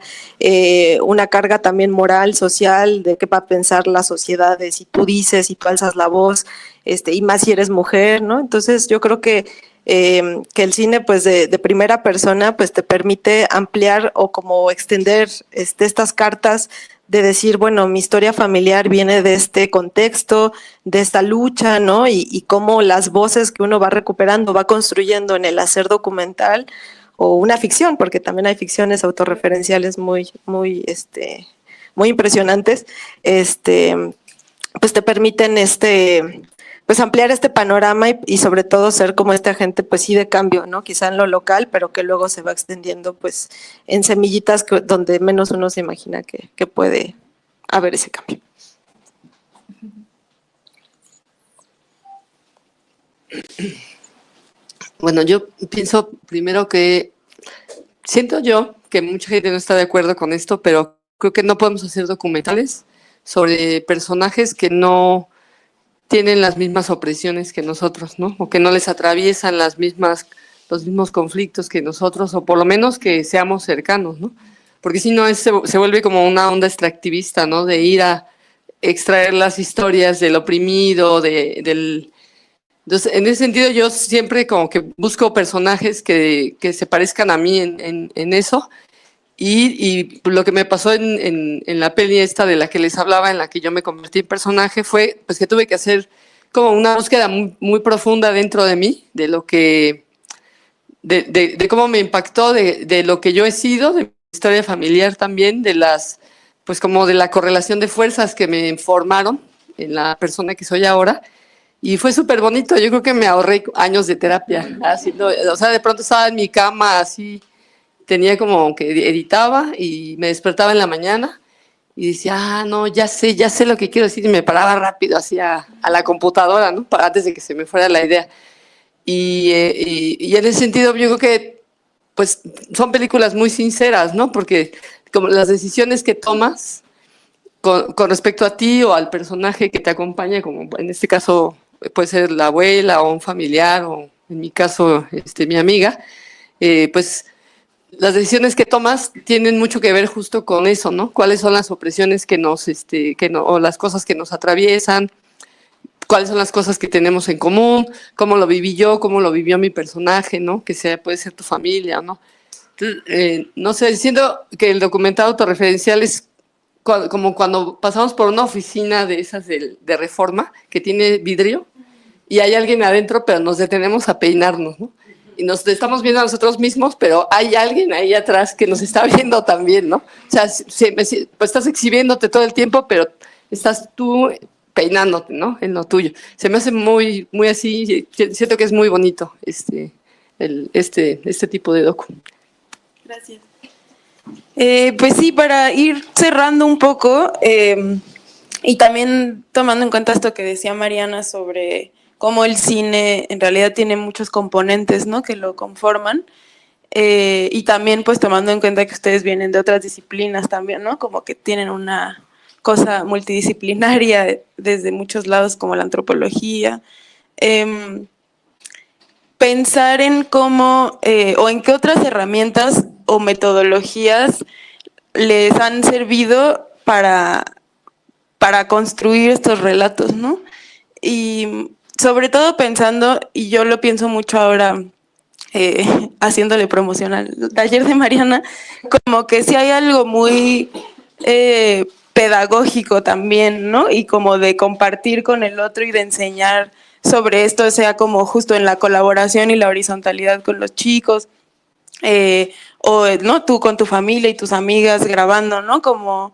una carga también moral, social, de qué va a pensar la sociedad de si tú dices, si tú alzas la voz, y más si eres mujer, ¿no? Entonces, yo creo que el cine, pues, de primera persona, pues, te permite ampliar o como extender estas cartas de decir, bueno, mi historia familiar viene de este contexto, de esta lucha, ¿no? Y cómo las voces que uno va recuperando, va construyendo en el hacer documental o una ficción, porque también hay ficciones autorreferenciales muy impresionantes, pues te permiten pues ampliar este panorama y sobre todo ser como este agente, pues sí, de cambio, ¿no? Quizá en lo local, pero que luego se va extendiendo, pues, en semillitas donde menos uno se imagina que puede haber ese cambio. Bueno, yo pienso primero que siento yo que mucha gente no está de acuerdo con esto, pero creo que no podemos hacer documentales sobre personajes que no tienen las mismas opresiones que nosotros, ¿no? O que no les atraviesan los mismos conflictos que nosotros, o por lo menos que seamos cercanos, ¿no? Porque si no, se vuelve como una onda extractivista, ¿no? De ir a extraer las historias del oprimido, Entonces, en ese sentido, yo siempre como que busco personajes que se parezcan a mí en eso. Y lo que me pasó en la peli esta de la que les hablaba, en la que yo me convertí en personaje, fue pues que tuve que hacer como una búsqueda muy, muy profunda dentro de mí, de lo que, de cómo me impactó, de lo que yo he sido, de mi historia familiar también, pues como de la correlación de fuerzas que me formaron en la persona que soy ahora. Y fue súper bonito, yo creo que me ahorré años de terapia, o sea, de pronto estaba en mi cama así, tenía como que editaba y me despertaba en la mañana y decía, no, ya sé lo que quiero decir, y me paraba rápido hacia a la computadora, ¿no? Antes de que se me fuera la idea. Y en ese sentido yo creo que pues son películas muy sinceras, ¿no? Porque como las decisiones que tomas con respecto a ti o al personaje que te acompaña, como en este caso puede ser la abuela o un familiar, o en mi caso mi amiga, pues las decisiones que tomas tienen mucho que ver justo con eso, ¿no? ¿Cuáles son las opresiones o las cosas que nos atraviesan? ¿Cuáles son las cosas que tenemos en común? ¿Cómo lo viví yo? ¿Cómo lo vivió mi personaje, ¿no? Puede ser tu familia, ¿no? Entonces, no sé, siento que el documental autorreferencial es como cuando pasamos por una oficina de esas de Reforma que tiene vidrio y hay alguien adentro, pero nos detenemos a peinarnos, ¿no? y nos estamos viendo a nosotros mismos, pero hay alguien ahí atrás que nos está viendo también, ¿no? O sea, pues estás exhibiéndote todo el tiempo, pero estás tú peinándote, ¿no? En lo tuyo. Se me hace muy, muy así, siento que es muy bonito este tipo de docu. Gracias. Pues sí, para ir cerrando un poco, y también tomando en cuenta esto que decía Mariana sobre cómo el cine en realidad tiene muchos componentes, ¿no?, que lo conforman, y también pues tomando en cuenta que ustedes vienen de otras disciplinas también, ¿no?, como que tienen una cosa multidisciplinaria desde muchos lados como la antropología. Pensar en cómo o en qué otras herramientas o metodologías les han servido para construir estos relatos, ¿no? Y sobre todo pensando, y yo lo pienso mucho ahora, haciéndole promoción al taller de Mariana, como que sí hay algo muy pedagógico también, ¿no? Y como de compartir con el otro y de enseñar sobre esto, sea como justo en la colaboración y la horizontalidad con los chicos, o no, tú con tu familia y tus amigas grabando, ¿no? Como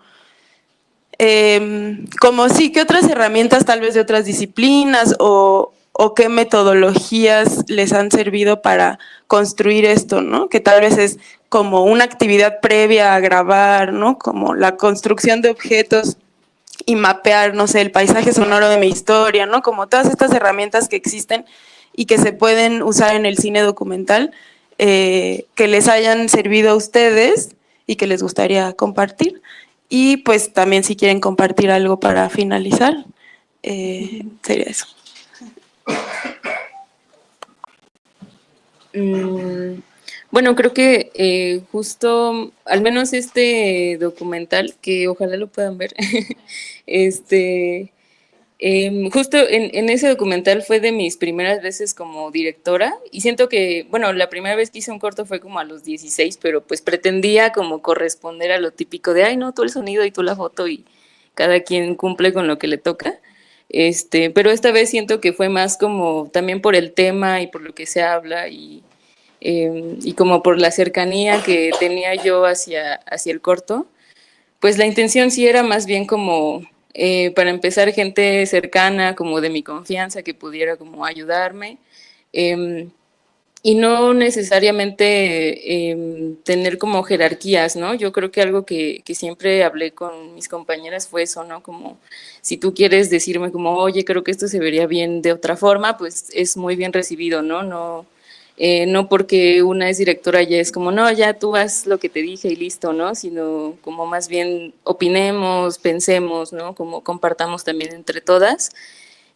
sí, ¿qué otras herramientas tal vez de otras disciplinas o qué metodologías les han servido para construir esto, ¿no? Que tal vez es como una actividad previa a grabar, ¿no? Como la construcción de objetos y mapear, no sé, el paisaje sonoro de mi historia, ¿no? Como todas estas herramientas que existen y que se pueden usar en el cine documental, que les hayan servido a ustedes y que les gustaría compartir. Y pues también si quieren compartir algo para finalizar, sería eso. Bueno, creo que justo, al menos este documental, que ojalá lo puedan ver, justo en ese documental fue de mis primeras veces como directora y siento que, bueno, la primera vez que hice un corto fue como a los 16, pero pues pretendía como corresponder a lo típico de, ay, no, tú el sonido y tú la foto y cada quien cumple con lo que le toca. Pero esta vez siento que fue más como también por el tema y por lo que se habla y como por la cercanía que tenía yo hacia el corto, pues la intención sí era más bien como, para empezar, gente cercana, como de mi confianza, que pudiera como ayudarme, y no necesariamente tener como jerarquías, ¿no? Yo creo que algo que siempre hablé con mis compañeras fue eso, ¿no? Como si tú quieres decirme como, oye, creo que esto se vería bien de otra forma, pues es muy bien recibido, ¿no? No porque una es directora ya es como, no, ya tú haz lo que te dije y listo, ¿no? Sino como más bien opinemos, pensemos, ¿no? Como compartamos también entre todas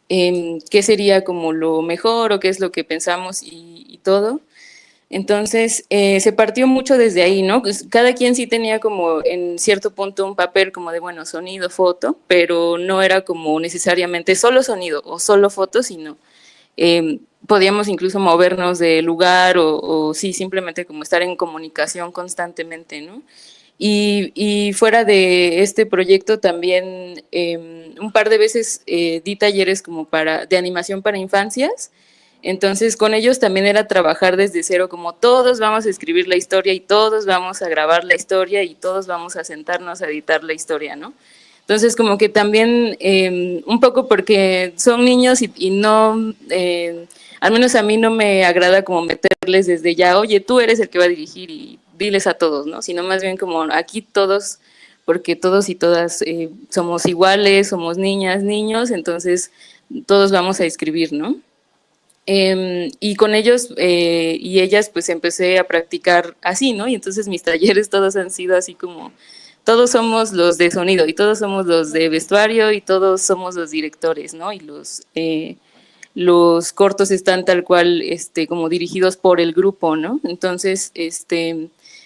qué sería como lo mejor o qué es lo que pensamos y todo. Entonces, se partió mucho desde ahí, ¿no? Pues cada quien sí tenía como en cierto punto un papel como de, bueno, sonido, foto, pero no era como necesariamente solo sonido o solo foto, sino podíamos incluso movernos de lugar o sí, simplemente como estar en comunicación constantemente, ¿no? Y fuera de este proyecto también un par de veces di talleres como de animación para infancias. Entonces con ellos también era trabajar desde cero, como todos vamos a escribir la historia y todos vamos a grabar la historia y todos vamos a sentarnos a editar la historia, ¿no? Entonces como que también un poco porque son niños y no, al menos a mí no me agrada como meterles desde ya, oye, tú eres el que va a dirigir y diles a todos, ¿no? Sino más bien como aquí todos, porque todos y todas somos iguales, somos niñas, niños, entonces todos vamos a escribir, ¿no? Y con ellos y ellas pues empecé a practicar así, ¿no? Y entonces mis talleres todos han sido así como, todos somos los de sonido y todos somos los de vestuario y todos somos los directores, ¿no? Y los cortos están tal cual como dirigidos por el grupo, ¿no? Entonces,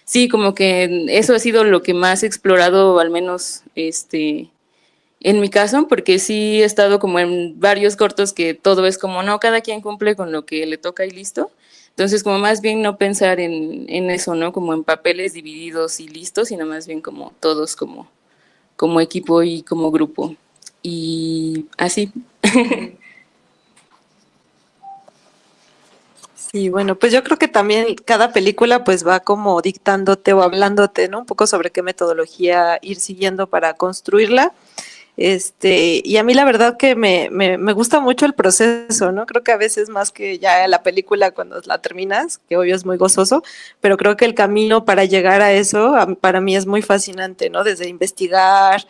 sí, como que eso ha sido lo que más he explorado, al menos en mi caso, porque sí he estado como en varios cortos que todo es como, no, cada quien cumple con lo que le toca y listo. Entonces, como más bien no pensar en eso, ¿no? Como en papeles divididos y listos, sino más bien como todos como equipo y como grupo. Y así. Sí, bueno, pues yo creo que también cada película pues va como dictándote o hablándote, ¿no? Un poco sobre qué metodología ir siguiendo para construirla. Y a mí la verdad que me gusta mucho el proceso, ¿no? Creo que a veces más que ya la película cuando la terminas, que obvio es muy gozoso, pero creo que el camino para llegar a eso para mí es muy fascinante, ¿no? Desde investigar,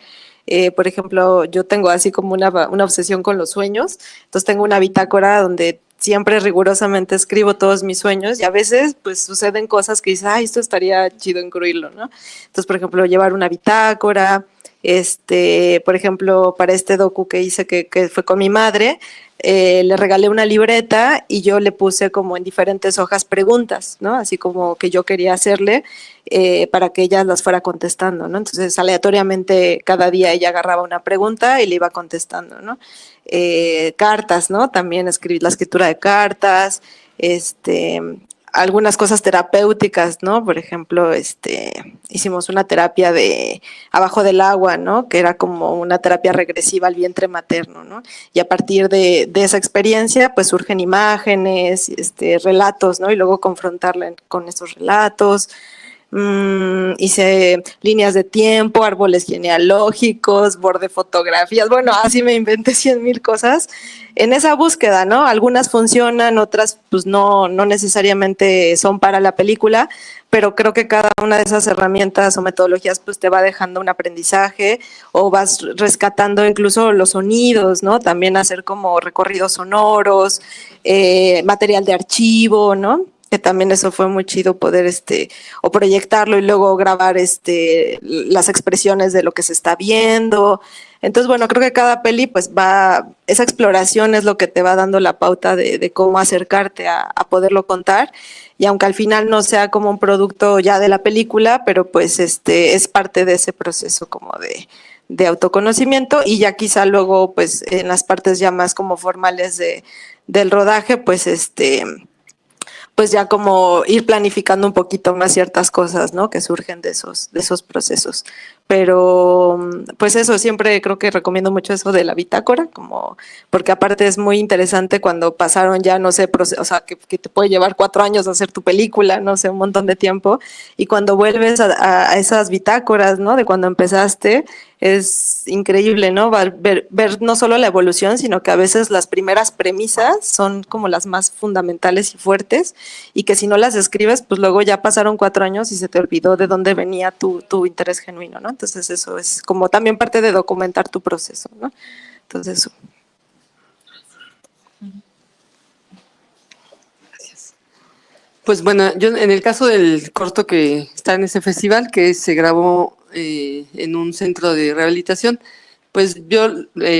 por ejemplo, yo tengo así como una obsesión con los sueños, entonces tengo una bitácora donde siempre rigurosamente escribo todos mis sueños y a veces pues suceden cosas que dices, ay, esto estaría chido incluirlo, ¿no? Entonces, por ejemplo, llevar una bitácora, por ejemplo, para este docu que hice que fue con mi madre, le regalé una libreta y yo le puse como en diferentes hojas preguntas, ¿no? Así como que yo quería hacerle para que ella las fuera contestando, ¿no? Entonces, aleatoriamente, cada día ella agarraba una pregunta y le iba contestando, ¿no? Cartas, ¿no? También escribir la escritura de cartas, algunas cosas terapéuticas, ¿no? Por ejemplo, hicimos una terapia de abajo del agua, ¿no? Que era como una terapia regresiva al vientre materno, ¿no? Y a partir de esa experiencia, pues surgen imágenes, relatos, ¿no? Y luego confrontarla con esos relatos. Hice líneas de tiempo, árboles genealógicos, bordé fotografías, bueno, así me inventé 100,000 cosas en esa búsqueda, ¿no? Algunas funcionan, otras pues no necesariamente son para la película, pero creo que cada una de esas herramientas o metodologías pues te va dejando un aprendizaje o vas rescatando incluso los sonidos, ¿no? También hacer como recorridos sonoros, material de archivo, ¿no? Que también eso fue muy chido poder o proyectarlo y luego grabar las expresiones de lo que se está viendo. Entonces, bueno, creo que cada peli pues esa exploración es lo que te va dando la pauta de cómo acercarte a poderlo contar. Y aunque al final no sea como un producto ya de la película, pero pues es parte de ese proceso como de autoconocimiento y ya quizá luego pues en las partes ya más como formales del rodaje, pues ya como ir planificando un poquito más ciertas cosas, ¿no? Que surgen de esos procesos. Pero, pues eso, siempre creo que recomiendo mucho eso de la bitácora, porque aparte es muy interesante cuando pasaron ya, no sé, o sea, que te puede llevar 4 años hacer tu película, no sé, un montón de tiempo, y cuando vuelves a esas bitácoras, ¿no? De cuando empezaste, es increíble, ¿no? Ver no solo la evolución, sino que a veces las primeras premisas son como las más fundamentales y fuertes, y que si no las escribes, pues luego ya pasaron 4 años y se te olvidó de dónde venía tu interés genuino, ¿no? Entonces eso es como también parte de documentar tu proceso, ¿no? Entonces eso. Pues bueno, yo en el caso del corto que está en ese festival, que se grabó en un centro de rehabilitación, pues yo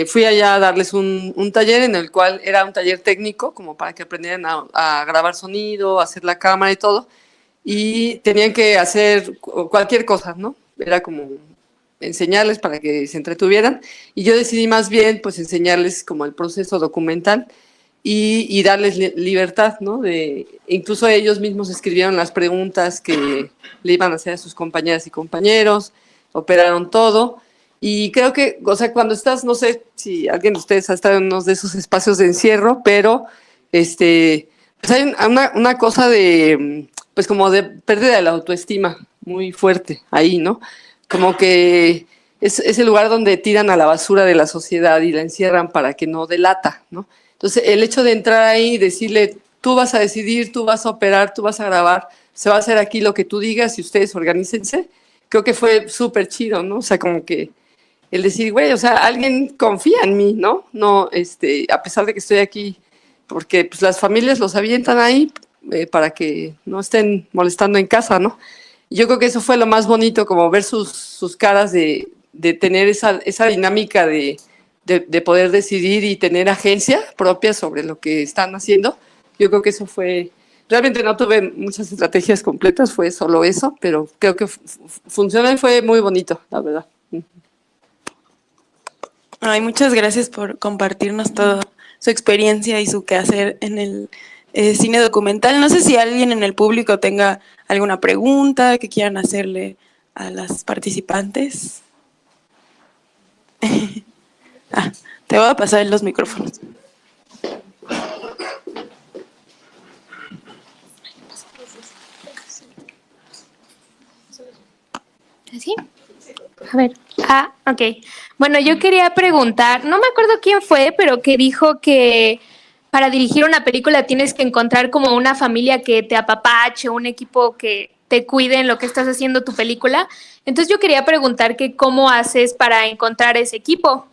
fui allá a darles un taller en el cual era un taller técnico, como para que aprendieran a grabar sonido, a hacer la cámara y todo, y tenían que hacer cualquier cosa, ¿no? Era como enseñarles para que se entretuvieran, y yo decidí más bien pues enseñarles como el proceso documental y darles libertad, ¿no? Incluso ellos mismos escribieron las preguntas que le iban a hacer a sus compañeras y compañeros, operaron todo. Y creo que, o sea, cuando estás, no sé si alguien de ustedes ha estado en uno de esos espacios de encierro, pero pues hay una cosa pues como de pérdida de la autoestima muy fuerte ahí, ¿no? Como que es el lugar donde tiran a la basura de la sociedad y la encierran para que no delata, ¿no? Entonces, el hecho de entrar ahí y decirle, tú vas a decidir, tú vas a operar, tú vas a grabar, se va a hacer aquí lo que tú digas y ustedes organícense, creo que fue súper chido, ¿no? O sea, como que el decir, güey, o sea, alguien confía en mí, ¿no? No, a pesar de que estoy aquí, porque pues las familias los avientan ahí para que no estén molestando en casa, ¿no? Y yo creo que eso fue lo más bonito, como ver sus caras de tener esa dinámica de poder decidir y tener agencia propia sobre lo que están haciendo. Yo creo que eso fue, realmente no tuve muchas estrategias completas, fue solo eso, pero creo que funcionó y fue muy bonito, la verdad. Ay, muchas gracias por compartirnos toda su experiencia y su quehacer en el cine documental. No sé si alguien en el público tenga alguna pregunta que quieran hacerle a las participantes. Te voy a pasar los micrófonos. ¿Sí? A ver. Ok. Bueno, yo quería preguntar, no me acuerdo quién fue, pero que dijo que para dirigir una película tienes que encontrar como una familia que te apapache, un equipo que te cuide en lo que estás haciendo tu película. Entonces yo quería preguntar que cómo haces para encontrar ese equipo,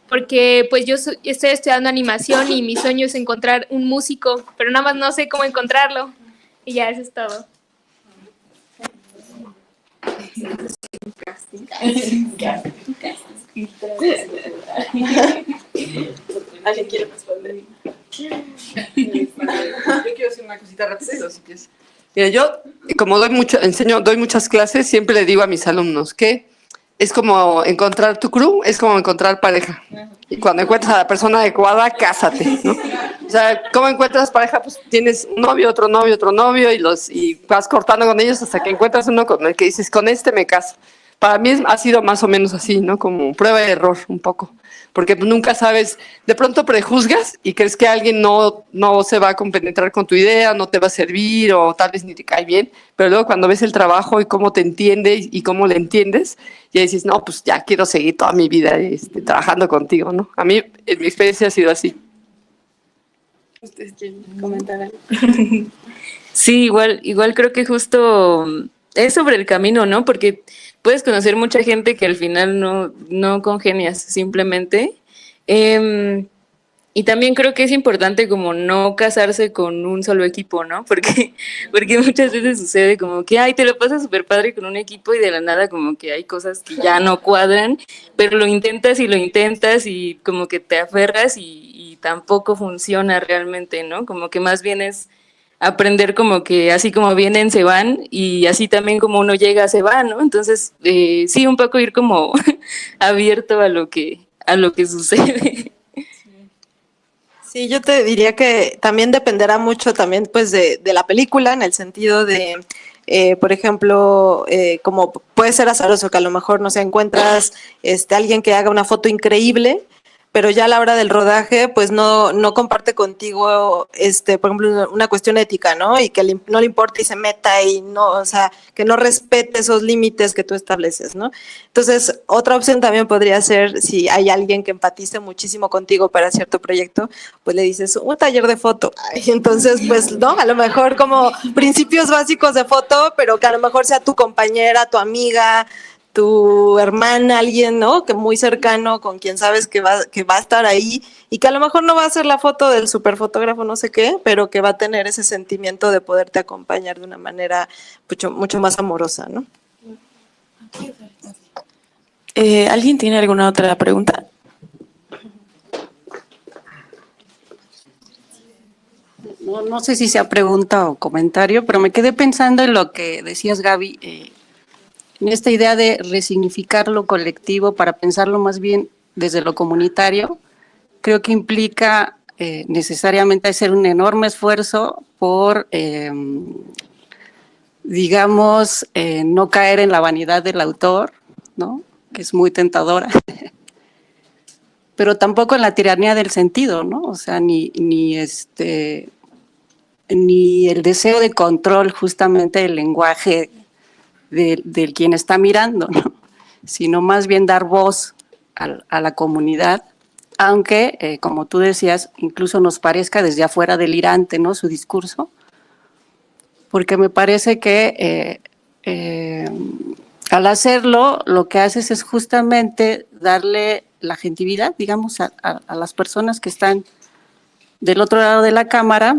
porque pues yo estoy estudiando animación y mi sueño es encontrar un músico, pero nada más no sé cómo encontrarlo. Y ya, eso es todo. ¿Alguien quiere responder? Yo quiero decir una cosita rápido, si quieres. Mira, yo, como doy muchas clases, siempre le digo a mis alumnos que es como encontrar tu crew, es como encontrar pareja. Y cuando encuentras a la persona adecuada, cásate, ¿no? O sea, ¿cómo encuentras pareja? Pues tienes un novio, otro novio, y vas cortando con ellos hasta que encuentras uno con el que dices, con este me caso. Para mí ha sido más o menos así, ¿no? Como prueba de error un poco. Porque nunca sabes, de pronto prejuzgas y crees que alguien no se va a compenetrar con tu idea, no te va a servir o tal vez ni te cae bien, pero luego cuando ves el trabajo y cómo te entiende y cómo le entiendes, ya dices, no, pues ya quiero seguir toda mi vida trabajando contigo, ¿no? A mí, en mi experiencia ha sido así. ¿Ustedes quieren comentar algo? Sí, igual creo que justo es sobre el camino, ¿no? Porque puedes conocer mucha gente que al final no congenias simplemente. Y también creo que es importante como no casarse con un solo equipo, ¿no? Porque muchas veces sucede como que, ay, te lo pasas súper padre con un equipo y de la nada como que hay cosas que ya no cuadran, pero lo intentas y como que te aferras y tampoco funciona realmente, ¿no? Como que más bien es aprender como que así como vienen se van y así también como uno llega se va, ¿no? Entonces, sí, un poco ir como abierto a lo que sucede. Sí, yo te diría que también dependerá mucho también pues de la película, en el sentido de, por ejemplo, como puede ser azaroso que a lo mejor no sé, encuentras alguien que haga una foto increíble, pero ya a la hora del rodaje pues no comparte contigo, por ejemplo, una cuestión ética, ¿no? Y que no le importa y se meta y no, o sea, que no respete esos límites que tú estableces, ¿no? Entonces, otra opción también podría ser, si hay alguien que empatice muchísimo contigo para cierto proyecto, pues le dices, un taller de foto. Y entonces, pues, ¿no? A lo mejor como principios básicos de foto, pero que a lo mejor sea tu compañera, tu amiga, tu hermana, alguien, ¿no? Que muy cercano, con quien sabes que va a estar ahí y que a lo mejor no va a ser la foto del superfotógrafo, no sé qué, pero que va a tener ese sentimiento de poderte acompañar de una manera mucho más amorosa, ¿no? ¿Alguien tiene alguna otra pregunta? No sé si sea pregunta o comentario, pero me quedé pensando en lo que decías, Gaby, en esta idea de resignificar lo colectivo para pensarlo más bien desde lo comunitario. Creo que implica necesariamente hacer un enorme esfuerzo por, digamos, no caer en la vanidad del autor, ¿no? Que es muy tentadora, pero tampoco en la tiranía del sentido, ¿no? O sea, ni el deseo de control justamente del lenguaje del quien está mirando, ¿no? Sino más bien dar voz a la comunidad, aunque, como tú decías, incluso nos parezca desde afuera delirante, ¿no? Su discurso, porque me parece que al hacerlo, lo que haces es justamente darle la objetividad, digamos, a las personas que están del otro lado de la cámara,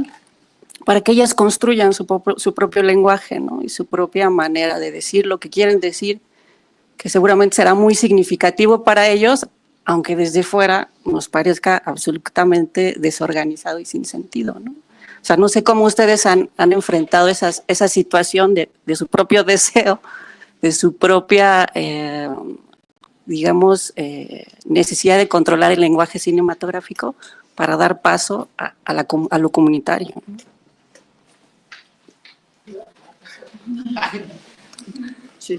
para que ellas construyan su propio lenguaje, ¿no? Y su propia manera de decir lo que quieren decir, que seguramente será muy significativo para ellos, aunque desde fuera nos parezca absolutamente desorganizado y sin sentido, ¿no? O sea, no sé cómo ustedes han enfrentado esa situación de su propio deseo, de su propia, digamos, necesidad de controlar el lenguaje cinematográfico para dar paso a lo comunitario, ¿no? Sí.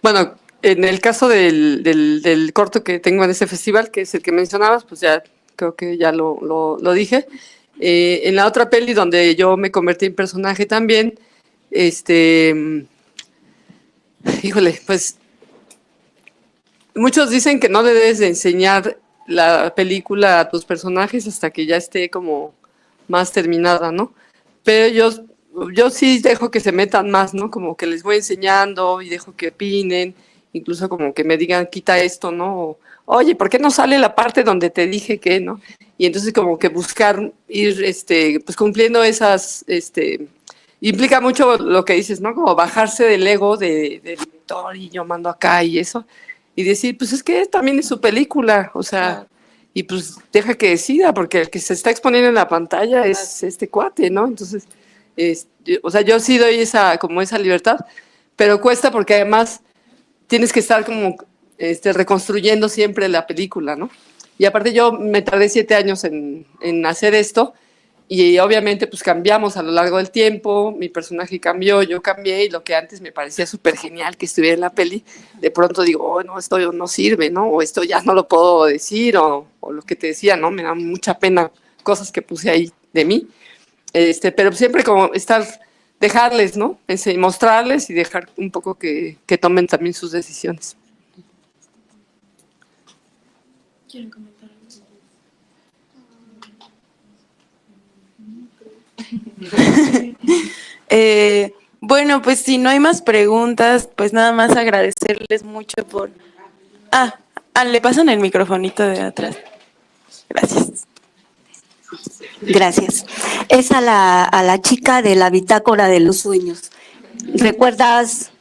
Bueno, en el caso del corto que tengo en este festival, que es el que mencionabas, pues ya creo que ya lo dije. En la otra peli donde yo me convertí en personaje también, Híjole, pues muchos dicen que no le debes de enseñar la película a tus personajes hasta que ya esté como más terminada, ¿no? Pero yo sí dejo que se metan más, ¿no? Como que les voy enseñando y dejo que opinen, incluso como que me digan, quita esto, ¿no? O, oye, ¿por qué no sale la parte donde te dije que, no? Y entonces como que buscar ir, pues cumpliendo esas, implica mucho lo que dices, ¿no? Como bajarse del ego del director y yo mando acá y eso, y decir, pues es que también es su película, o sea, claro. Y pues deja que decida, porque el que se está exponiendo en la pantalla es este cuate, ¿no? Entonces, o sea, yo sí doy como esa libertad, pero cuesta porque además tienes que estar como reconstruyendo siempre la película, ¿no? Y aparte yo me tardé 7 años en hacer esto, y obviamente pues cambiamos a lo largo del tiempo, mi personaje cambió, yo cambié, y lo que antes me parecía súper genial que estuviera en la peli, de pronto digo, oh, no, esto no sirve, ¿no? O esto ya no lo puedo decir, o lo que te decía, ¿no? Me da mucha pena cosas que puse ahí de mí, pero siempre como dejarles, ¿no? Mostrarles y dejar un poco que tomen también sus decisiones. ¿Quieren comentar algo? Bueno, pues si no hay más preguntas, pues nada más agradecerles mucho por... le pasan el microfonito de atrás. Gracias. Gracias. Es a la chica de la bitácora de los sueños. ¿Recuerdas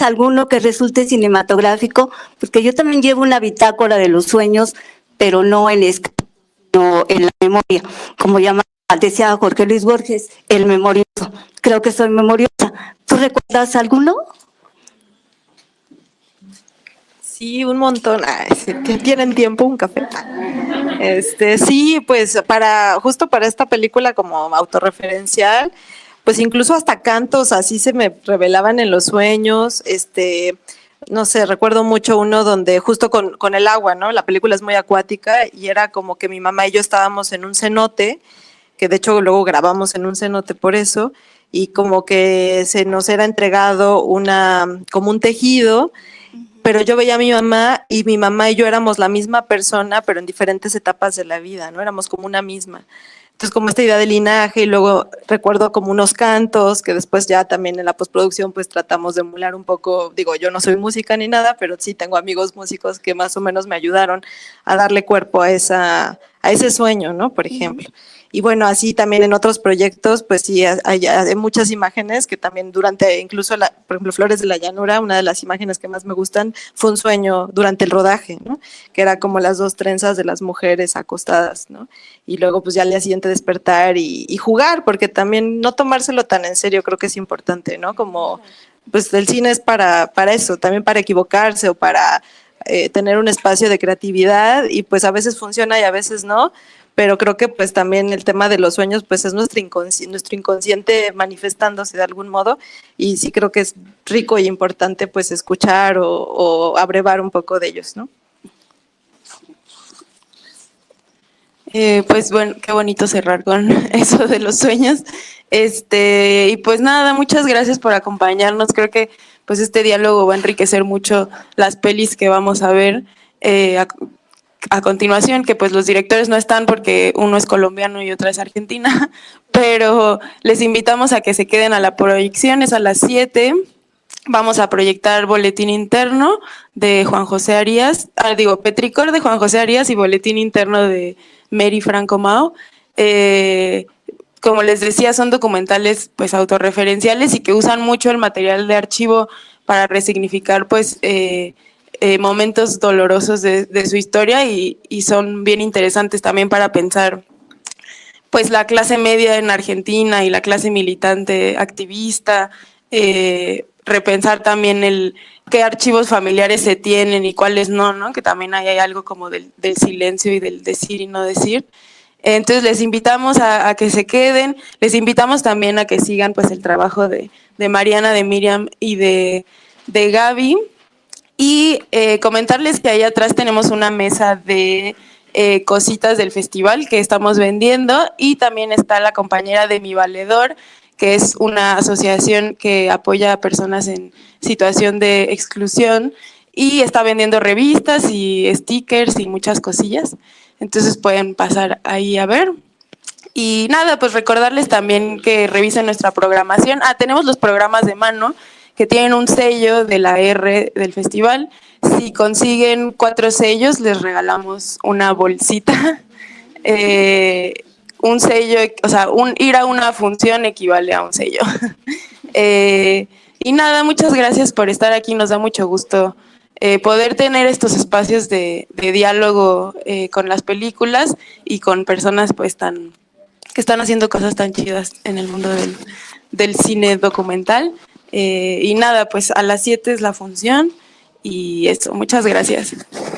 alguno que resulte cinematográfico? Porque yo también llevo una bitácora de los sueños, pero no en sino en la memoria, como decía Jorge Luis Borges, el memorioso. Creo que soy memoriosa. ¿Tú recuerdas alguno? Sí, un montón. ¿Tienen tiempo? ¿Un café? Sí, pues justo para esta película como autorreferencial, pues incluso hasta cantos así se me revelaban en los sueños. No sé, recuerdo mucho uno donde justo con el agua, ¿no? La película es muy acuática y era como que mi mamá y yo estábamos en un cenote, que de hecho luego grabamos en un cenote por eso, y como que se nos era entregado como un tejido, pero yo veía a mi mamá y yo éramos la misma persona, pero en diferentes etapas de la vida, ¿no? Éramos como una misma. Entonces, como esta idea de linaje, y luego recuerdo como unos cantos que después ya también en la postproducción pues tratamos de emular un poco. Digo, yo no soy música ni nada, pero sí tengo amigos músicos que más o menos me ayudaron a darle cuerpo a ese sueño, ¿no? Por ejemplo. Y bueno, así también en otros proyectos, pues sí, hay muchas imágenes que también incluso, por ejemplo, Flores de la Llanura, una de las imágenes que más me gustan fue un sueño durante el rodaje, ¿no? Que era como las 2 trenzas de las mujeres acostadas, ¿no? Y luego pues ya al día siguiente despertar y jugar, porque también no tomárselo tan en serio creo que es importante, ¿no? Como pues el cine es para eso, también para equivocarse o para tener un espacio de creatividad, y pues a veces funciona y a veces no, pero creo que pues también el tema de los sueños pues es nuestro inconsciente manifestándose de algún modo, y sí creo que es rico y importante pues escuchar o abrevar un poco de ellos, ¿no? Pues bueno, qué bonito cerrar con eso de los sueños. Y pues nada, muchas gracias por acompañarnos. Creo que pues este diálogo va a enriquecer mucho las pelis que vamos a ver a continuación, que pues los directores no están porque uno es colombiano y otra es argentina, pero les invitamos a que se queden a la proyección, es a las 7. Vamos a proyectar Boletín Interno de Juan José Arias, Petricor de Juan José Arias y Boletín Interno de Mary Franco Mao. Como les decía, son documentales pues autorreferenciales y que usan mucho el material de archivo para resignificar pues momentos dolorosos de su historia, y son bien interesantes también para pensar pues la clase media en Argentina y la clase militante activista, repensar también qué archivos familiares se tienen y cuáles no, ¿no? Que también hay algo como del silencio y del decir y no decir. Entonces les invitamos a que se queden, les invitamos también a que sigan pues el trabajo de Mariana, de Miriam y de Gaby, y comentarles que ahí atrás tenemos una mesa de cositas del festival que estamos vendiendo, y también está la compañera de Mi Valedor, que es una asociación que apoya a personas en situación de exclusión y está vendiendo revistas y stickers y muchas cosillas. Entonces pueden pasar ahí a ver. Y nada, pues recordarles también que revisen nuestra programación. Tenemos los programas de mano que tienen un sello de la R del festival. Si consiguen 4 sellos, les regalamos una bolsita. Un sello, o sea, ir a una función equivale a un sello. Y nada, muchas gracias por estar aquí. Nos da mucho gusto poder tener estos espacios de diálogo con las películas y con personas pues que están haciendo cosas tan chidas en el mundo del cine documental. Y nada, pues a las 7 es la función y eso, muchas gracias.